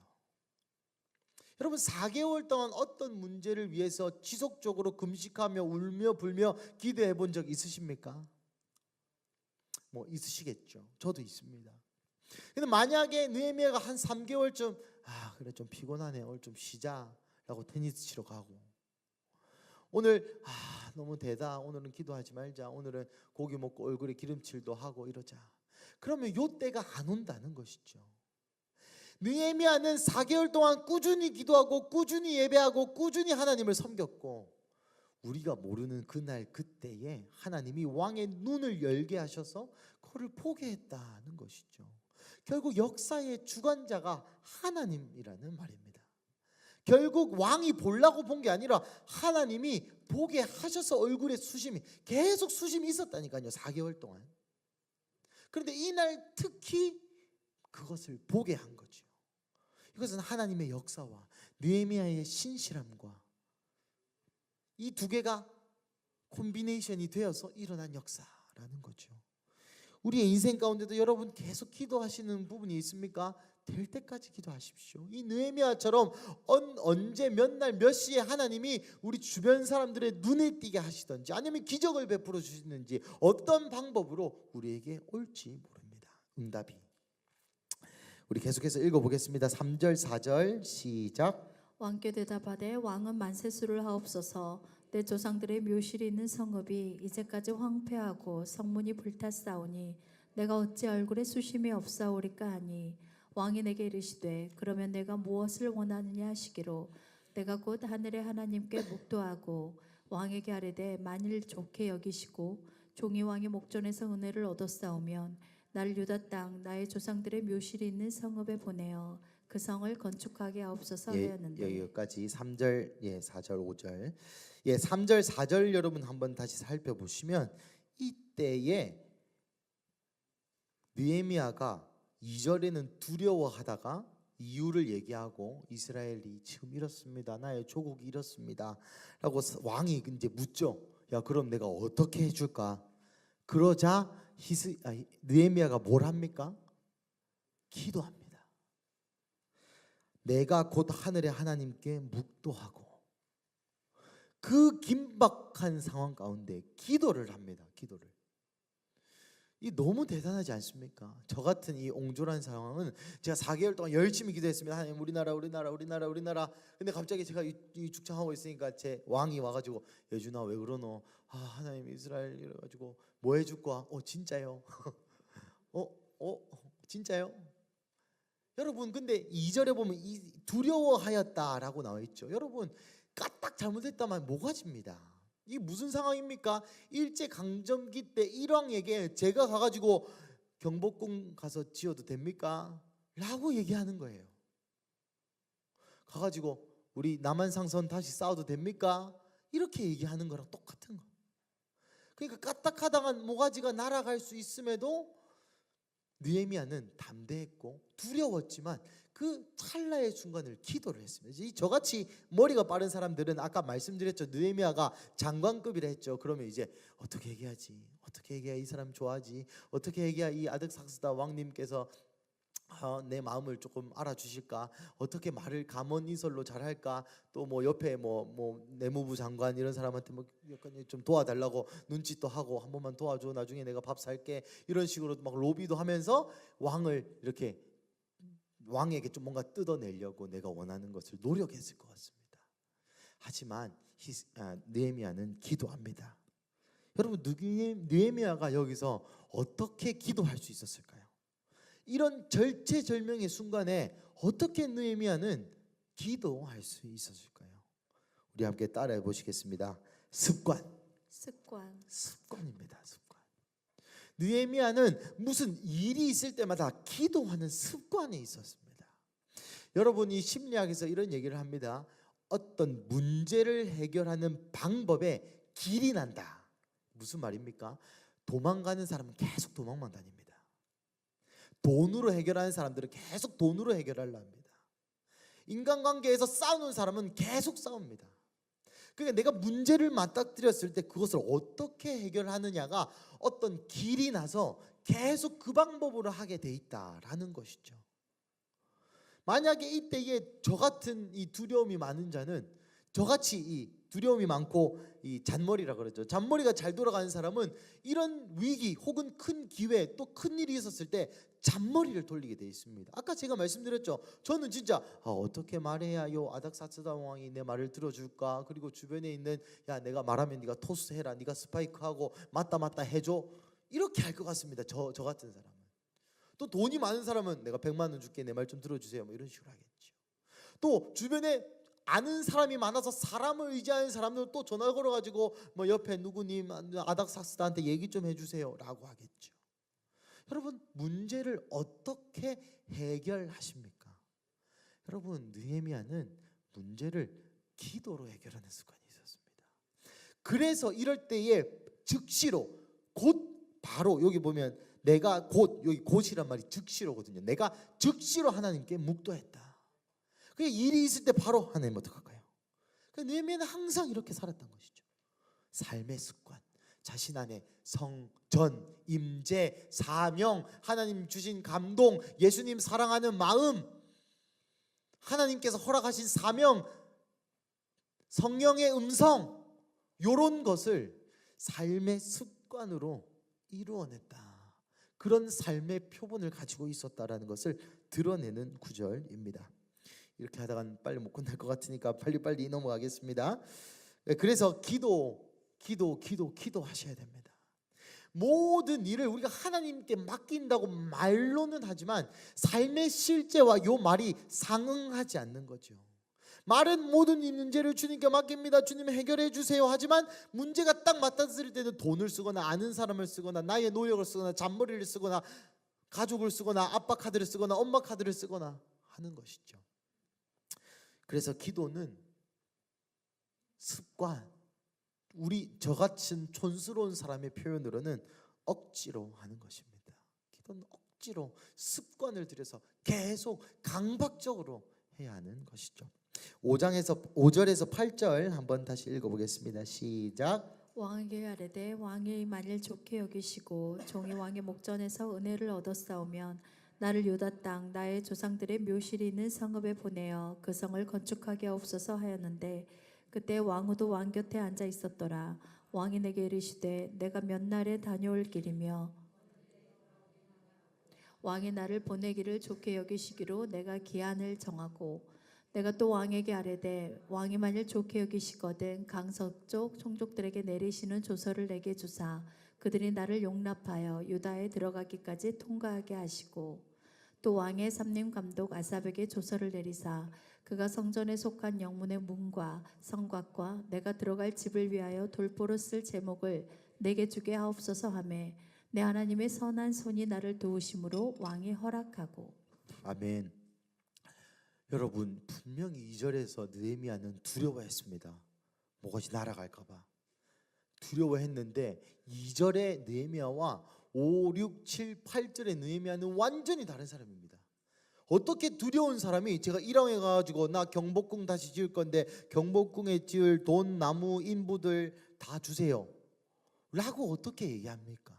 여러분, 4개월 동안 어떤 문제를 위해서 지속적으로 금식하며 울며 불며 기도해 본 적 있으십니까? 뭐 있으시겠죠. 저도 있습니다. 근데 만약에 느헤미야가 한 3개월쯤 그래 좀 피곤하네, 오늘 좀 쉬자라고 테니스 치러 가고, 오늘 너무 대다, 오늘은 기도하지 말자, 오늘은 고기 먹고 얼굴에 기름칠도 하고 이러자, 그러면 요 때가 안 온다는 것이죠. 느헤미야는 4개월 동안 꾸준히 기도하고 꾸준히 예배하고 꾸준히 하나님을 섬겼고, 우리가 모르는 그날 그때에 하나님이 왕의 눈을 열게 하셔서 그를 보게 했다는 것이죠. 결국 역사의 주관자가 하나님이라는 말입니다. 결국 왕이 보려고 본 게 아니라 하나님이 보게 하셔서 얼굴에 수심이, 계속 수심이 있었다니까요, 4개월 동안. 그런데 이날 특히 그것을 보게 한 거죠. 이것은 하나님의 역사와 느헤미야의 신실함과 이 두 개가 콤비네이션이 되어서 일어난 역사라는 거죠. 우리의 인생 가운데도 여러분 계속 기도하시는 부분이 있습니까? 될 때까지 기도하십시오. 이 느헤미야처럼 언제 몇 날 몇 시에 하나님이 우리 주변 사람들의 눈에 띄게 하시든지 아니면 기적을 베풀어 주시는지, 어떤 방법으로 우리에게 올지 모릅니다. 응답이. 우리 계속해서 읽어보겠습니다. 3절 4절 시작. 왕께 대답하되 왕은 만세수를 하옵소서. 내 조상들의 묘실이 있는 성읍이 이제까지 황폐하고 성문이 불탔사오니 내가 어찌 얼굴에 수심이 없사오리까 하니, 왕이 내게 이르시되 그러면 내가 무엇을 원하느냐 하시기로, 내가 곧 하늘의 하나님께 묵도하고 왕에게 아뢰되 만일 좋게 여기시고 종이 왕의 목전에서 은혜를 얻었사오면 나를 유다 땅 나의 조상들의 묘실이 있는 성읍에 보내어 그 성을 건축하게 하옵소서 하였는데. 여기까지 3절, 4절, 5절. 3절, 4절 여러분 한번 다시 살펴보시면, 이때에 느헤미야가 2절에는 두려워하다가 이유를 얘기하고, 이스라엘이 지금 이렇습니다, 나의 조국이 이렇습니다 라고 왕이 이제 묻죠. 야, 그럼 내가 어떻게 해줄까? 그러자 느헤미야가 뭘 합니까? 기도합니다. 내가 곧 하늘의 하나님께 묵도하고, 그 긴박한 상황 가운데 기도를 합니다. 기도를. 이 너무 대단하지 않습니까? 저 같은 이 옹졸한 상황은 제가 4개월 동안 열심히 기도했습니다. 하나님 우리나라. 근데 갑자기 제가 이 죽창하고 있으니까 제 왕이 와가지고 예준아 왜 그러노? 아 하나님 이스라엘 이래가지고 뭐 해줄 거야? 진짜요? 진짜요? 여러분 근데 2절에 보면 이 두려워하였다라고 나와 있죠. 여러분 까딱 잘못했다면 모가지입니다. 이게 무슨 상황입니까? 일제 강점기 때 일왕에게 제가 가가지고 경복궁 가서 지어도 됩니까? 라고 얘기하는 거예요. 가가지고 우리 남한상선 다시 싸워도 됩니까? 이렇게 얘기하는 거랑 똑같은 거. 그러니까 까딱하다간 모가지가 날아갈 수 있음에도 느헤미야는 담대했고 두려웠지만 그 찰나의 순간을 기도를 했습니다. 저같이 머리가 빠른 사람들은 아까 말씀드렸죠. 느헤미야가 장관급이라 했죠. 그러면 이제 어떻게 얘기하지? 어떻게 얘기해야 이 사람 좋아하지? 어떻게 얘기해야 이 아득삭스다 왕님께서 내 마음을 조금 알아주실까? 어떻게 말을 감언이설로 잘할까? 또 뭐 옆에 뭐 내무부 장관 이런 사람한테 뭐 약간 좀 도와달라고 눈짓도 하고 한 번만 도와줘. 나중에 내가 밥 살게. 이런 식으로 막 로비도 하면서 왕을 이렇게 왕에게 좀 뭔가 뜯어내려고 내가 원하는 것을 노력했을 것 같습니다. 하지만 느헤미야는 기도합니다. 여러분 느헤미야가 여기서 어떻게 기도할 수 있었을까요? 이런 절체절명의 순간에 어떻게 느헤미야는 기도할 수 있었을까요? 우리 함께 따라해 보시겠습니다. 습관입니다. 습관. 느헤미야는 무슨 일이 있을 때마다 기도하는 습관이 있었습니다. 여러분이 심리학에서 이런 얘기를 합니다. 어떤 문제를 해결하는 방법에 길이 난다. 무슨 말입니까? 도망가는 사람은 계속 도망만 다닙니다. 돈으로 해결하는 사람들은 계속 돈으로 해결하려 합니다. 인간관계에서 싸우는 사람은 계속 싸웁니다. 그러니까 내가 문제를 맞닥뜨렸을 때 그것을 어떻게 해결하느냐가 어떤 길이 나서 계속 그 방법으로 하게 돼 있다라는 것이죠. 만약에 이때에 저 같은 이 두려움이 많은 자는 저같이 이 두려움이 많고 이 잔머리라 그러죠. 잔머리가 잘 돌아가는 사람은 이런 위기 혹은 큰 기회 또 큰 일이 있었을 때 잔머리를 돌리게 돼 있습니다. 아까 제가 말씀드렸죠. 저는 진짜 어떻게 말해야 요 아닥사스다 왕이 내 말을 들어줄까? 그리고 주변에 있는 야 내가 말하면 네가 토스해라, 네가 스파이크하고 맞다 해줘. 이렇게 할 것 같습니다. 저 같은 사람은. 또 돈이 많은 사람은 내가 100만 원 줄게, 내 말 좀 들어주세요. 뭐 이런 식으로 하겠죠. 또 주변에 아는 사람이 많아서 사람을 의지하는 사람들은 또 전화 걸어가지고 뭐 옆에 누구님 아닥사스다한테 얘기 좀 해주세요라고 하겠죠. 여러분 문제를 어떻게 해결하십니까? 여러분 느헤미야는 문제를 기도로 해결하는 습관이 있었습니다. 그래서 이럴 때에 즉시로 곧 바로 여기 보면 내가 곧 여기 곧이란 말이 즉시로거든요. 내가 즉시로 하나님께 묵도했다. 그 일이 있을 때 바로 하나님 어떡할까요? 느헤미야는 항상 이렇게 살았던 것이죠. 삶의 습관, 자신 안에 성전, 임재, 사명, 하나님 주신 감동, 예수님 사랑하는 마음, 하나님께서 허락하신 사명, 성령의 음성, 이런 것을 삶의 습관으로 이루어냈다. 그런 삶의 표본을 가지고 있었다라는 것을 드러내는 구절입니다. 이렇게 하다간 빨리 못 끝날 것 같으니까 빨리 넘어가겠습니다. 그래서 기도하셔야 됩니다. 모든 일을 우리가 하나님께 맡긴다고 말로는 하지만 삶의 실제와 요 말이 상응하지 않는 거죠. 말은 모든 문제를 주님께 맡깁니다. 주님 해결해 주세요. 하지만 문제가 딱 맞닥뜨릴 때는 돈을 쓰거나 아는 사람을 쓰거나 나의 노력을 쓰거나 잔머리를 쓰거나 가족을 쓰거나 아빠 카드를 쓰거나 엄마 카드를 쓰거나 하는 것이죠. 그래서 기도는 습관, 우리 저같은 촌스러운 사람의 표현으로는 억지로 하는 것입니다. 기도는 억지로 습관을 들여서 계속 강박적으로 해야 하는 것이죠. 5절에서 8절 한번 다시 읽어보겠습니다. 시작. 왕에게 아뢰되 왕이 만일 좋게 여기시고 종이 왕의 목전에서 은혜를 얻었사오면 나를 유다 땅 나의 조상들의 묘실이 있는 성읍에 보내어 그 성을 건축하게 하옵소서 하였는데 그때 왕후도 왕 곁에 앉아 있었더라. 왕이 내게 이르시되 내가 몇 날에 다녀올 길이며 왕이 나를 보내기를 좋게 여기시기로 내가 기한을 정하고 내가 또 왕에게 아뢰되 왕이 만일 좋게 여기시거든 강서쪽 총독들에게 내리시는 조서를 내게 주사 그들이 나를 용납하여 유다에 들어가기까지 통과하게 하시고 또 왕의 삼림 감독 아삽에게 조서를 내리사 그가 성전에 속한 영문의 문과 성곽과 내가 들어갈 집을 위하여 돌보로 쓸 제목을 내게 주게 하옵소서 하매 내 하나님의 선한 손이 나를 도우심으로 왕이 허락하고. 아멘. 여러분, 분명히 2절에서 느헤미야는 두려워했습니다. 뭐가지 날아갈까봐 두려워했는데 2절의 느헤미야와 5, 6, 7, 8절의 느헤미야는 완전히 다른 사람입니다. 어떻게 두려운 사람이 제가 1왕에 가가지고 나 경복궁 다시 지을 건데 경복궁에 지을 돈, 나무, 인부들 다 주세요 라고 어떻게 얘기합니까?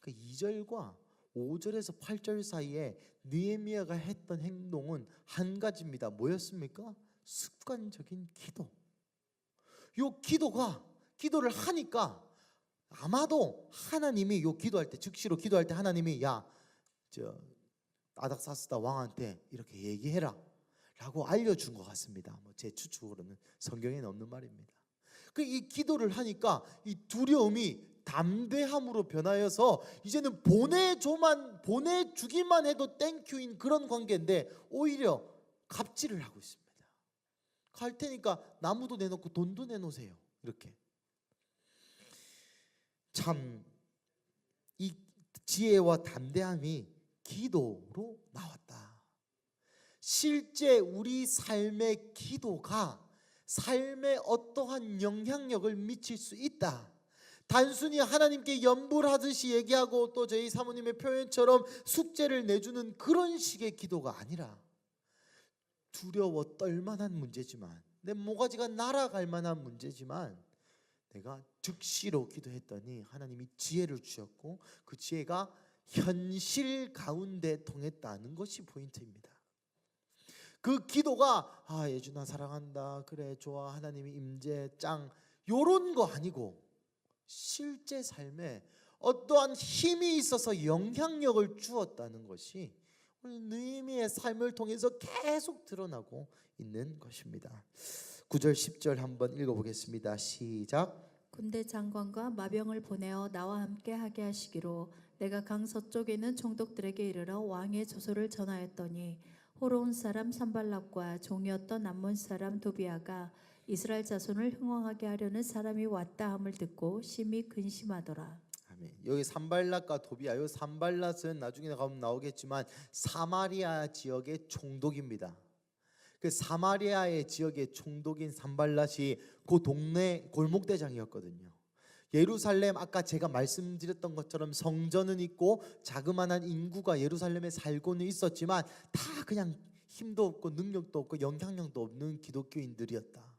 그러니까 2절과 5절에서 8절 사이에 느헤미야가 했던 행동은 한 가지입니다. 뭐였습니까? 습관적인 기도. 요 기도를 하니까 아마도 하나님이 요 기도할 때 즉시로 기도할 때 하나님이 아닥사스다 왕한테 이렇게 얘기해라 라고 알려준 것 같습니다. 제 추측으로는 성경에는 없는 말입니다. 이 기도를 하니까 이 두려움이 담대함으로 변하여서 이제는 보내주기만 해도 땡큐인 그런 관계인데 오히려 갑질을 하고 있습니다. 갈 테니까 나무도 내놓고 돈도 내놓으세요. 이렇게 참 이 지혜와 담대함이 기도로 나왔다. 실제 우리 삶의 기도가 삶에 어떠한 영향력을 미칠 수 있다. 단순히 하나님께 염불하듯이 얘기하고 또 저희 사모님의 표현처럼 숙제를 내주는 그런 식의 기도가 아니라 두려워 떨만한 문제지만 내 모가지가 날아갈 만한 문제지만 내가 즉시로 기도했더니 하나님이 지혜를 주셨고 그 지혜가 현실 가운데 통했다는 것이 포인트입니다. 그 기도가 예준아 사랑한다 그래 좋아 하나님이 임재 짱 요런 거 아니고 실제 삶에 어떠한 힘이 있어서 영향력을 주었다는 것이 오늘 느헤미야의 삶을 통해서 계속 드러나고 있는 것입니다. 9절 10절 한번 읽어보겠습니다. 시작. 군대 장관과 마병을 보내어 나와 함께 하게 하시기로 내가 강서쪽에 있는 총독들에게 이르러 왕의 조서를 전하였더니 호로온 사람 산발락과 종이었던 암몬 사람 도비아가 이스라엘 자손을 흥왕하게 하려는 사람이 왔다 함을 듣고 심히 근심하더라. 아멘. 여기 산발락과 도비아, 이 산발락은 나중에 가면 나오겠지만 사마리아 지역의 총독입니다. 그 사마리아의 지역의 총독인 산발락이 그 동네 골목대장이었거든요. 예루살렘 아까 제가 말씀드렸던 것처럼 성전은 있고 자그마한 인구가 예루살렘에 살고는 있었지만 다 그냥 힘도 없고 능력도 없고 영향력도 없는 기독교인들이었다.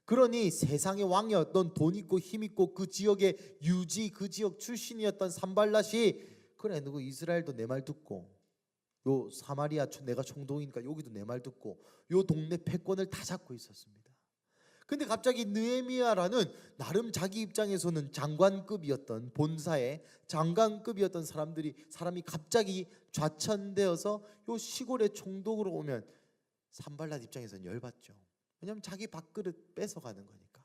그러니 세상의 왕이었던 돈 있고 힘 있고 그 지역의 유지 그 지역 출신이었던 산발락이 그래 누구 이스라엘도 내 말 듣고 요 사마리아 내가 총독이니까 여기도 내 말 듣고 요 동네 패권을 다 잡고 있었습니다. 근데 갑자기 느헤미야라는 나름 자기 입장에서는 장관급이었던 본사의 장관급이었던 사람이 갑자기 좌천되어서 요 시골의 총독으로 오면 산발락 입장에서는 열받죠. 왜냐하면 자기 밥그릇 뺏어가는 거니까.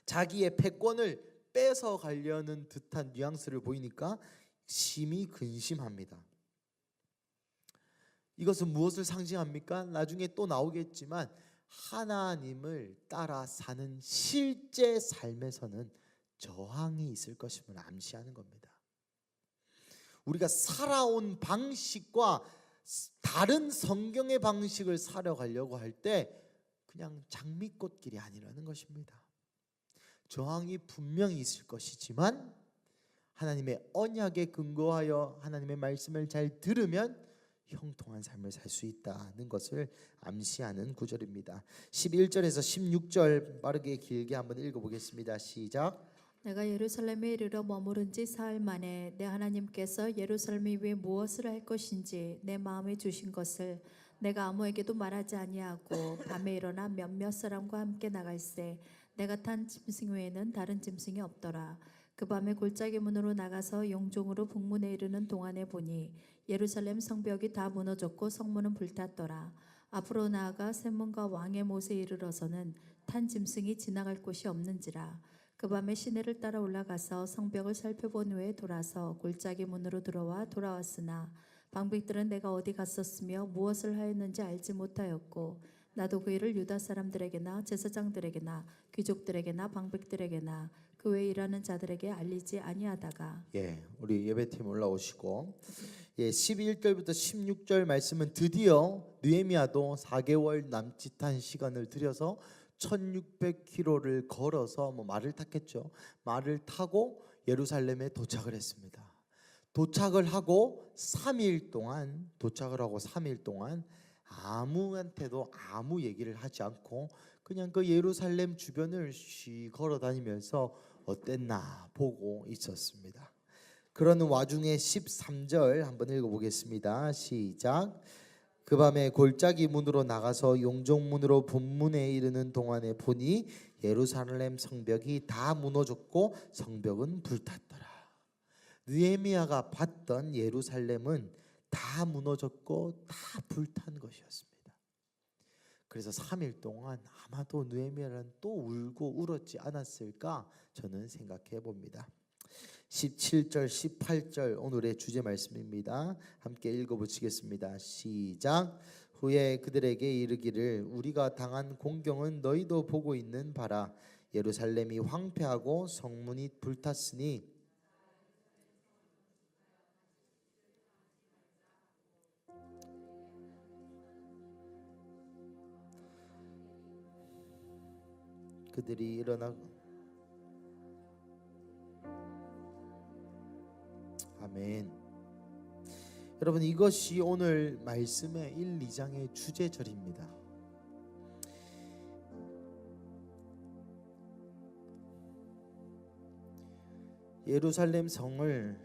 자기의 패권을 뺏어가려는 듯한 뉘앙스를 보이니까 심히 근심합니다. 이것은 무엇을 상징합니까? 나중에 또 나오겠지만 하나님을 따라 사는 실제 삶에서는 저항이 있을 것임을 암시하는 겁니다. 우리가 살아온 방식과 다른 성경의 방식을 살아가려고 할 때 그냥 장미꽃길이 아니라는 것입니다. 저항이 분명히 있을 것이지만 하나님의 언약에 근거하여 하나님의 말씀을 잘 들으면 형통한 삶을 살 수 있다는 것을 암시하는 구절입니다. 11절에서 16절 빠르게 길게 한번 읽어보겠습니다. 시작. 내가 예루살렘에 이르러 머무른 지 사흘 만에 내 하나님께서 예루살렘이 왜 무엇을 할 것인지 내 마음에 주신 것을 내가 아무에게도 말하지 아니하고 밤에 일어나 몇몇 사람과 함께 나갈새 내가 탄 짐승 외에는 다른 짐승이 없더라. 그 밤에 골짜기 문으로 나가서 용종으로 북문에 이르는 동안에 보니 예루살렘 성벽이 다 무너졌고 성문은 불탔더라. 앞으로 나아가 샘문과 왕의 못에 이르러서는 탄 짐승이 지나갈 곳이 없는지라. 그 밤에 시내를 따라 올라가서 성벽을 살펴본 후에 돌아서 골짜기 문으로 들어와 돌아왔으나 방백들은 내가 어디 갔었으며 무엇을 하였는지 알지 못하였고 나도 그 일을 유다 사람들에게나 제사장들에게나 귀족들에게나 방백들에게나 그 외에 일하는 자들에게 알리지 아니하다가. 우리 예배팀 올라오시고 11절부터 16절 말씀은 드디어 느헤미야도 4개월 남짓한 시간을 들여서 1600km를 걸어서 말을 탔겠죠. 말을 타고 예루살렘에 도착을 했습니다. 도착을 하고 3일 동안 아무한테도 아무 얘기를 하지 않고 그냥 그 예루살렘 주변을 쉬 걸어 다니면서 어땠나 보고 있었습니다. 그러는 와중에 13절 한번 읽어보겠습니다. 시작. 그 밤에 골짜기 문으로 나가서 용종문으로 본문에 이르는 동안에 보니 예루살렘 성벽이 다 무너졌고 성벽은 불탔더라. 느헤미야가 봤던 예루살렘은 다 무너졌고 다 불탄 것이었습니다. 그래서 3일 동안 아마도 느헤미야는 또 울고 울었지 않았을까 저는 생각해 봅니다. 17절 18절 오늘의 주제 말씀입니다. 함께 읽어보시겠습니다. 시작. 후에 그들에게 이르기를 우리가 당한 공경은 너희도 보고 있는 바라. 예루살렘이 황폐하고 성문이 불탔으니 그들이 일어나 아멘. 여러분 이것이 오늘 말씀의 1, 2장의 주제절입니다. 예루살렘 성을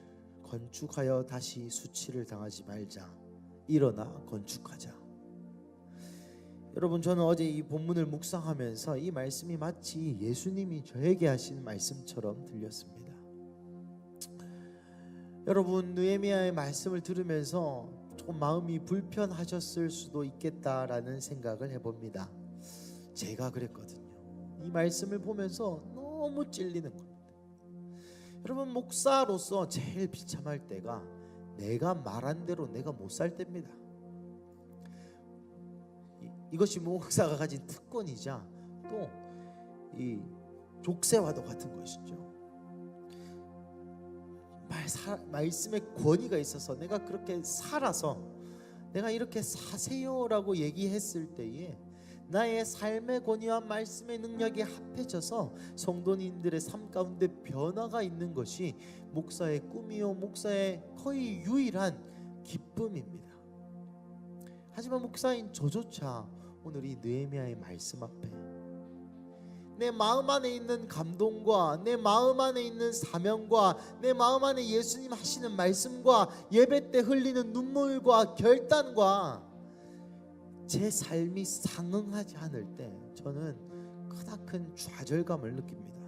건축하여 다시 수치를 당하지 말자. 일어나 건축하자. 여러분 저는 어제 이 본문을 묵상하면서 이 말씀이 마치 예수님이 저에게 하신 말씀처럼 들렸습니다. 여러분 느헤미야의 말씀을 들으면서 조금 마음이 불편하셨을 수도 있겠다라는 생각을 해봅니다. 제가 그랬거든요. 이 말씀을 보면서 너무 찔리는 겁니다. 여러분 목사로서 제일 비참할 때가 내가 말한 대로 내가 못 살 때입니다. 이것이 목사가 가진 특권이자 또 이 족쇄와도 같은 것이죠. 말씀의 권위가 있어서 내가 그렇게 살아서 내가 이렇게 사세요라고 얘기했을 때에 나의 삶의 권위와 말씀의 능력이 합해져서 성도님들의 삶 가운데 변화가 있는 것이 목사의 꿈이요 목사의 거의 유일한 기쁨입니다. 하지만 목사인 저조차 오늘 이 느헤미야의 말씀 앞에 내 마음 안에 있는 감동과 내 마음 안에 있는 사명과 내 마음 안에 예수님 하시는 말씀과 예배 때 흘리는 눈물과 결단과 제 삶이 상응하지 않을 때 저는 크나큰 좌절감을 느낍니다.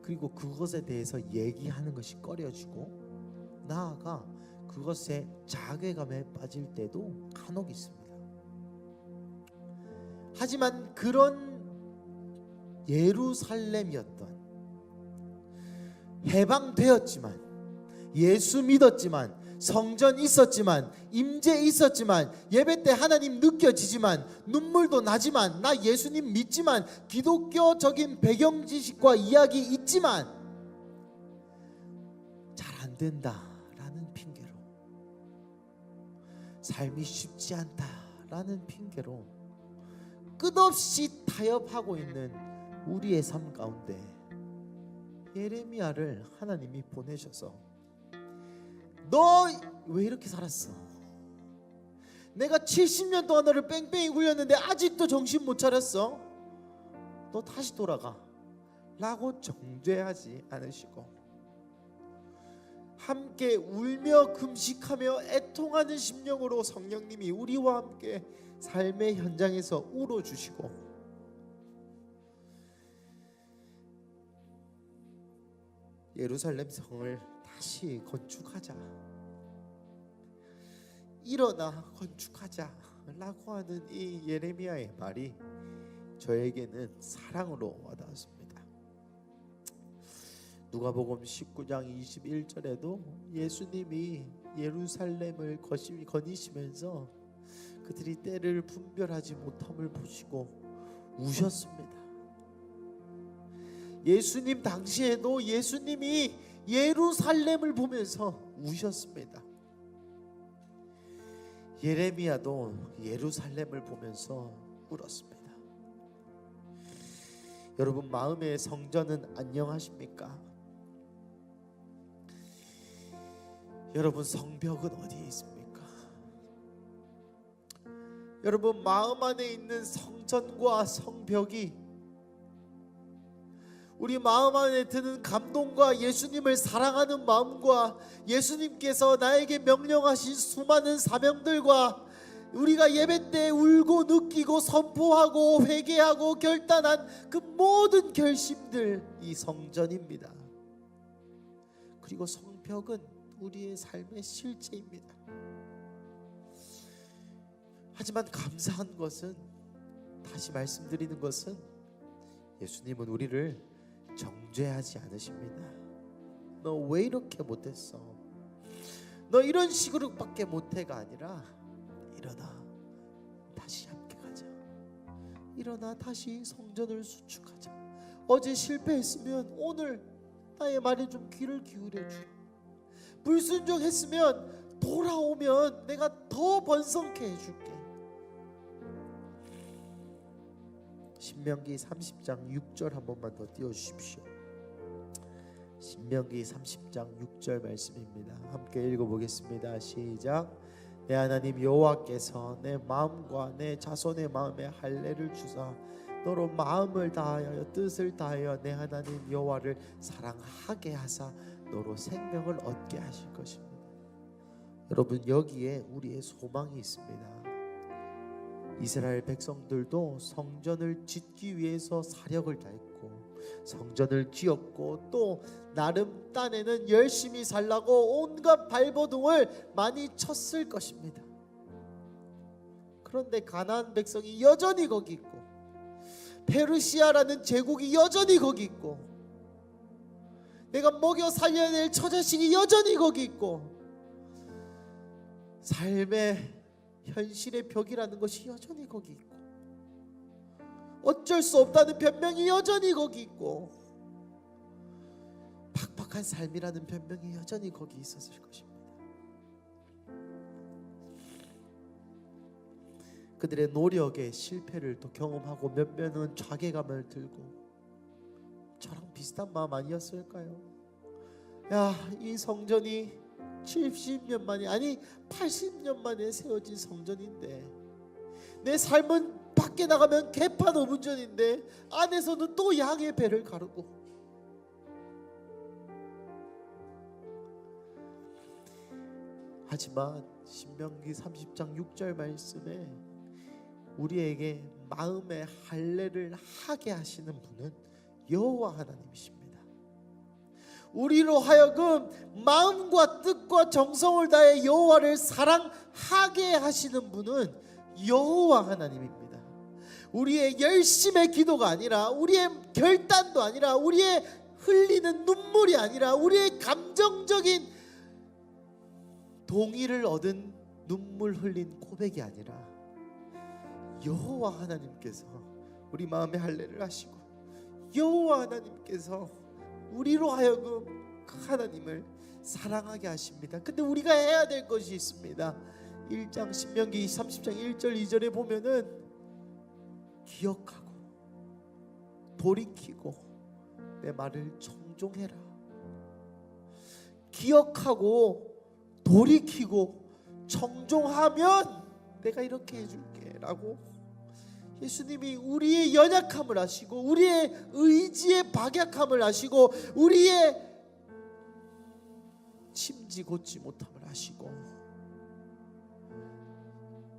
그리고 그것에 대해서 얘기하는 것이 꺼려지고 나아가 그것에 자괴감에 빠질 때도 간혹 있습니다. 하지만 그런 예루살렘이었던 해방되었지만 예수 믿었지만 성전 있었지만 임재 있었지만 예배 때 하나님 느껴지지만 눈물도 나지만 나 예수님 믿지만 기독교적인 배경 지식과 이야기 있지만 잘 안 된다라는 핑계로 삶이 쉽지 않다라는 핑계로 끝없이 타협하고 있는 우리의 삶 가운데 예레미야를 하나님이 보내셔서 너 왜 이렇게 살았어? 내가 70년 동안 너를 뺑뺑이 굴렸는데 아직도 정신 못 차렸어? 너 다시 돌아가 라고 정죄하지 않으시고 함께 울며 금식하며 애통하는 심령으로 성령님이 우리와 함께 삶의 현장에서 울어주시고 예루살렘 성을 다시 건축하자, 일어나 건축하자 라고 하는 이 예레미야의 말이 저에게는 사랑으로 와닿았습니다. 누가복음 19장 21절에도 예수님이 예루살렘을 거니시면서 그들이 때를 분별하지 못함을 보시고 우셨습니다. 예수님 당시에도 예수님이 예루살렘을 보면서 우셨습니다. 예레미야도 예루살렘을 보면서 울었습니다. 여러분, 마음의 성전은 안녕하십니까? 여러분, 성벽은 어디에 있습니까? 여러분, 마음 안에 있는 성전과 성벽이 우리 마음 안에 드는 감동과 예수님을 사랑하는 마음과 예수님께서 나에게 명령하신 수많은 사명들과 우리가 예배 때 울고 느끼고 선포하고 회개하고 결단한 그 모든 결심들, 이 성전입니다. 그리고 성벽은 우리의 삶의 실제입니다. 하지만 감사한 것은, 다시 말씀드리는 것은, 예수님은 우리를 정죄하지 않으십니다. 너 왜 이렇게 못했어? 너 이런 식으로밖에 못해가 아니라, 일어나 다시 함께 가자. 일어나 다시 성전을 수축하자. 어제 실패했으면 오늘 나의 말에 좀 귀를 기울여 주. 불순종했으면 돌아오면 내가 더 번성케 해줄게. 신명기 30장 6절 한 번만 더 띄워주십시오. 신명기 30장 6절 말씀입니다. 함께 읽어보겠습니다. 시작. 내 하나님 여호와께서 내 마음과 내 자손의 마음에 할례를 주사 너로 마음을 다하여 뜻을 다하여 내 하나님 여호와를 사랑하게 하사 너로 생명을 얻게 하실 것입니다. 여러분, 여기에 우리의 소망이 있습니다. 이스라엘 백성들도 성전을 짓기 위해서 사력을 다했고 성전을 지었고 또 나름 딴에는 열심히 살라고 온갖 발버둥을 많이 쳤을 것입니다. 그런데 가나안 백성이 여전히 거기 있고 페르시아라는 제국이 여전히 거기 있고 내가 먹여 살려야 될 처자식이 여전히 거기 있고 삶의 현실의 벽이라는 것이 여전히 거기 있고 어쩔 수 없다는 변명이 여전히 거기 있고 팍팍한 삶이라는 변명이 여전히 거기 있었을 것입니다. 그들의 노력의 실패를 또 경험하고 몇몇은 자괴감을 들고 저랑 비슷한 마음 아니었을까요? 야, 이 성전이 70년 만에, 아니 80년 만에 세워진 성전인데 내 삶은 밖에 나가면 개판 5분 전인데 안에서는 또 양의 배를 가르고 하지만 신명기 30장 6절 말씀에 우리에게 마음의 할례를 하게 하시는 분은 여호와 하나님이십니다. 우리로 하여금 마음과 뜻과 정성을 다해 여호와를 사랑하게 하시는 분은 여호와 하나님입니다. 우리의 열심의 기도가 아니라 우리의 결단도 아니라 우리의 흘리는 눈물이 아니라 우리의 감정적인 동의를 얻은 눈물 흘린 고백이 아니라 여호와 하나님께서 우리 마음에 할례를 하시고 여호와 하나님께서 우리로 하여금 그 하나님을 사랑하게 하십니다. 근데 우리가 해야 될 것이 있습니다. 1장 신명기 30장 1절 2절에 보면은 기억하고 돌이키고 내 말을 청종해라. 기억하고 돌이키고 청종하면 내가 이렇게 해줄게 라고 예수님이 우리의 연약함을 아시고 우리의 의지의 박약함을 아시고 우리의 심지 곧지 못함을 아시고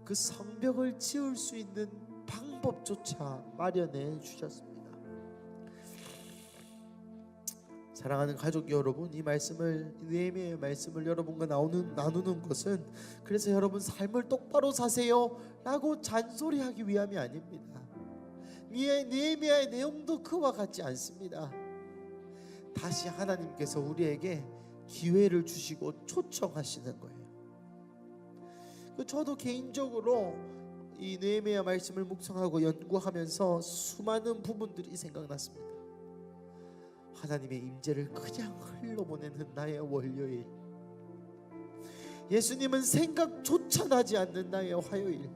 그 성벽을 지을 수 있는 방법조차 마련해 주셨습니다. 사랑하는 가족 여러분, 이 말씀을, 느헤미야의 말씀을 여러분과 나누는 것은 그래서 여러분 삶을 똑바로 사세요 라고 잔소리하기 위함이 아닙니다. 느헤미야의 내용도 그와 같지 않습니다. 다시 하나님께서 우리에게 기회를 주시고 초청하시는 거예요. 저도 개인적으로 이 느헤미야 말씀을 묵상하고 연구하면서 수많은 부분들이 생각났습니다. 하나님의 임재를 그냥 흘러보내는 나의 월요일, 예수님은 생각조차 나지 않는 나의 화요일,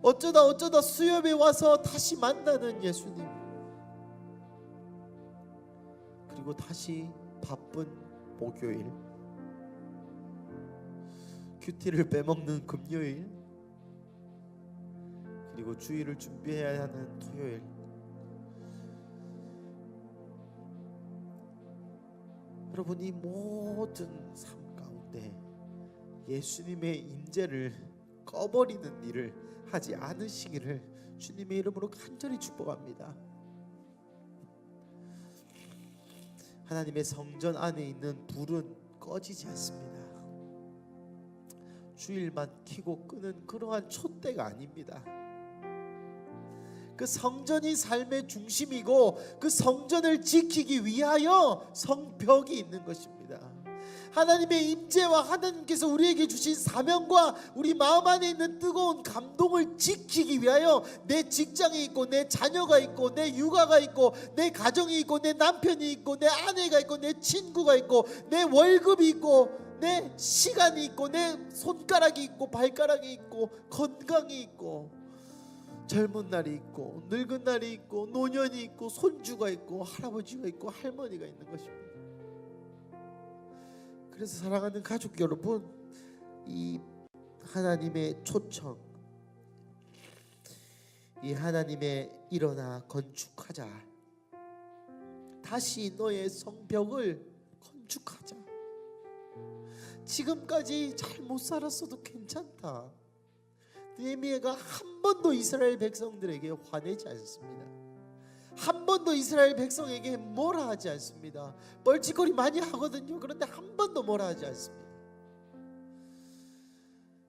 어쩌다 수협에 와서 다시 만나는 예수님, 그리고 다시 바쁜 목요일, 큐티를 빼먹는 금요일, 그리고 주일을 준비해야 하는 토요일. 여러분, 이 모든 삶 가운데 예수님의 임재를 꺼버리는 일을 하지 않으시기를 주님의 이름으로 간절히 축복합니다. 하나님의 성전 안에 있는 불은 꺼지지 않습니다. 주일만 켜고 끄는 그러한 촛대가 아닙니다. 그 성전이 삶의 중심이고 그 성전을 지키기 위하여 성벽이 있는 것입니다. 하나님의 임재와 하나님께서 우리에게 주신 사명과 우리 마음 안에 있는 뜨거운 감동을 지키기 위하여 내 직장이 있고 내 자녀가 있고 내 육아가 있고 내 가정이 있고 내 남편이 있고 내 아내가 있고 내 친구가 있고 내 월급이 있고 내 시간이 있고 내 손가락이 있고 발가락이 있고 건강이 있고 젊은 날이 있고 늙은 날이 있고 노년이 있고 손주가 있고 할아버지가 있고 할머니가 있는 것입니다. 그래서 사랑하는 가족 여러분, 이 하나님의 초청, 이 하나님의 일어나 건축하자, 다시 너의 성벽을 건축하자. 지금까지 잘 못 살았어도 괜찮다. 느헤미야가 한 번도 이스라엘 백성들에게 화내지 않습니다. 한 번도 이스라엘 백성에게 뭐라 하지 않습니다. 뻘짓거리 많이 하거든요. 그런데 한 번도 뭐라 하지 않습니다.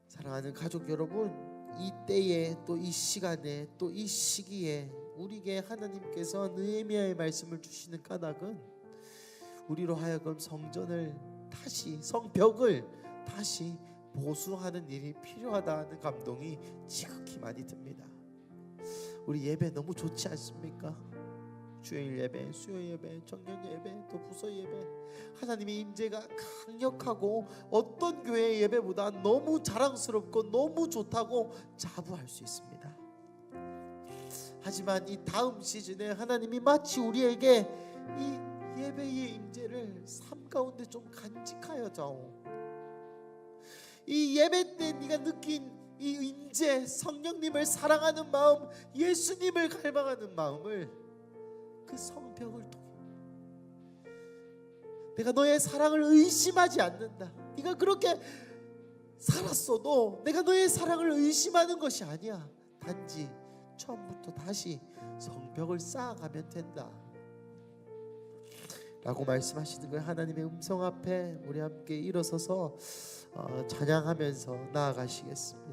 사랑하는 가족 여러분, 이 때에 또 이 시간에 또 이 시기에 우리에게 하나님께서 느헤미야의 말씀을 주시는 까닭은 우리로 하여금 성전을 다시, 성벽을 다시 보수하는 일이 필요하다는 감동이 지극히 많이 듭니다. 우리 예배 너무 좋지 않습니까? 주일 예배, 수요 예배, 청년 예배, 또 부서 예배, 하나님의 임재가 강력하고 어떤 교회 예배보다 너무 자랑스럽고 너무 좋다고 자부할 수 있습니다. 하지만 이 다음 시즌에 하나님이 마치 우리에게 이 예배의 임재를 삶 가운데 좀 간직하여 자오. 이 예배 때 네가 느낀 이 임재, 성령님을 사랑하는 마음, 예수님을 갈망하는 마음을 그 성벽을 통해 내가 너의 사랑을 의심하지 않는다. 네가 그렇게 살았어도 내가 너의 사랑을 의심하는 것이 아니야. 단지 처음부터 다시 성벽을 쌓아가면 된다 라고 말씀하시는 거예요. 하나님의 음성 앞에 우리 함께 일어서서 찬양하면서 나아가시겠습니다.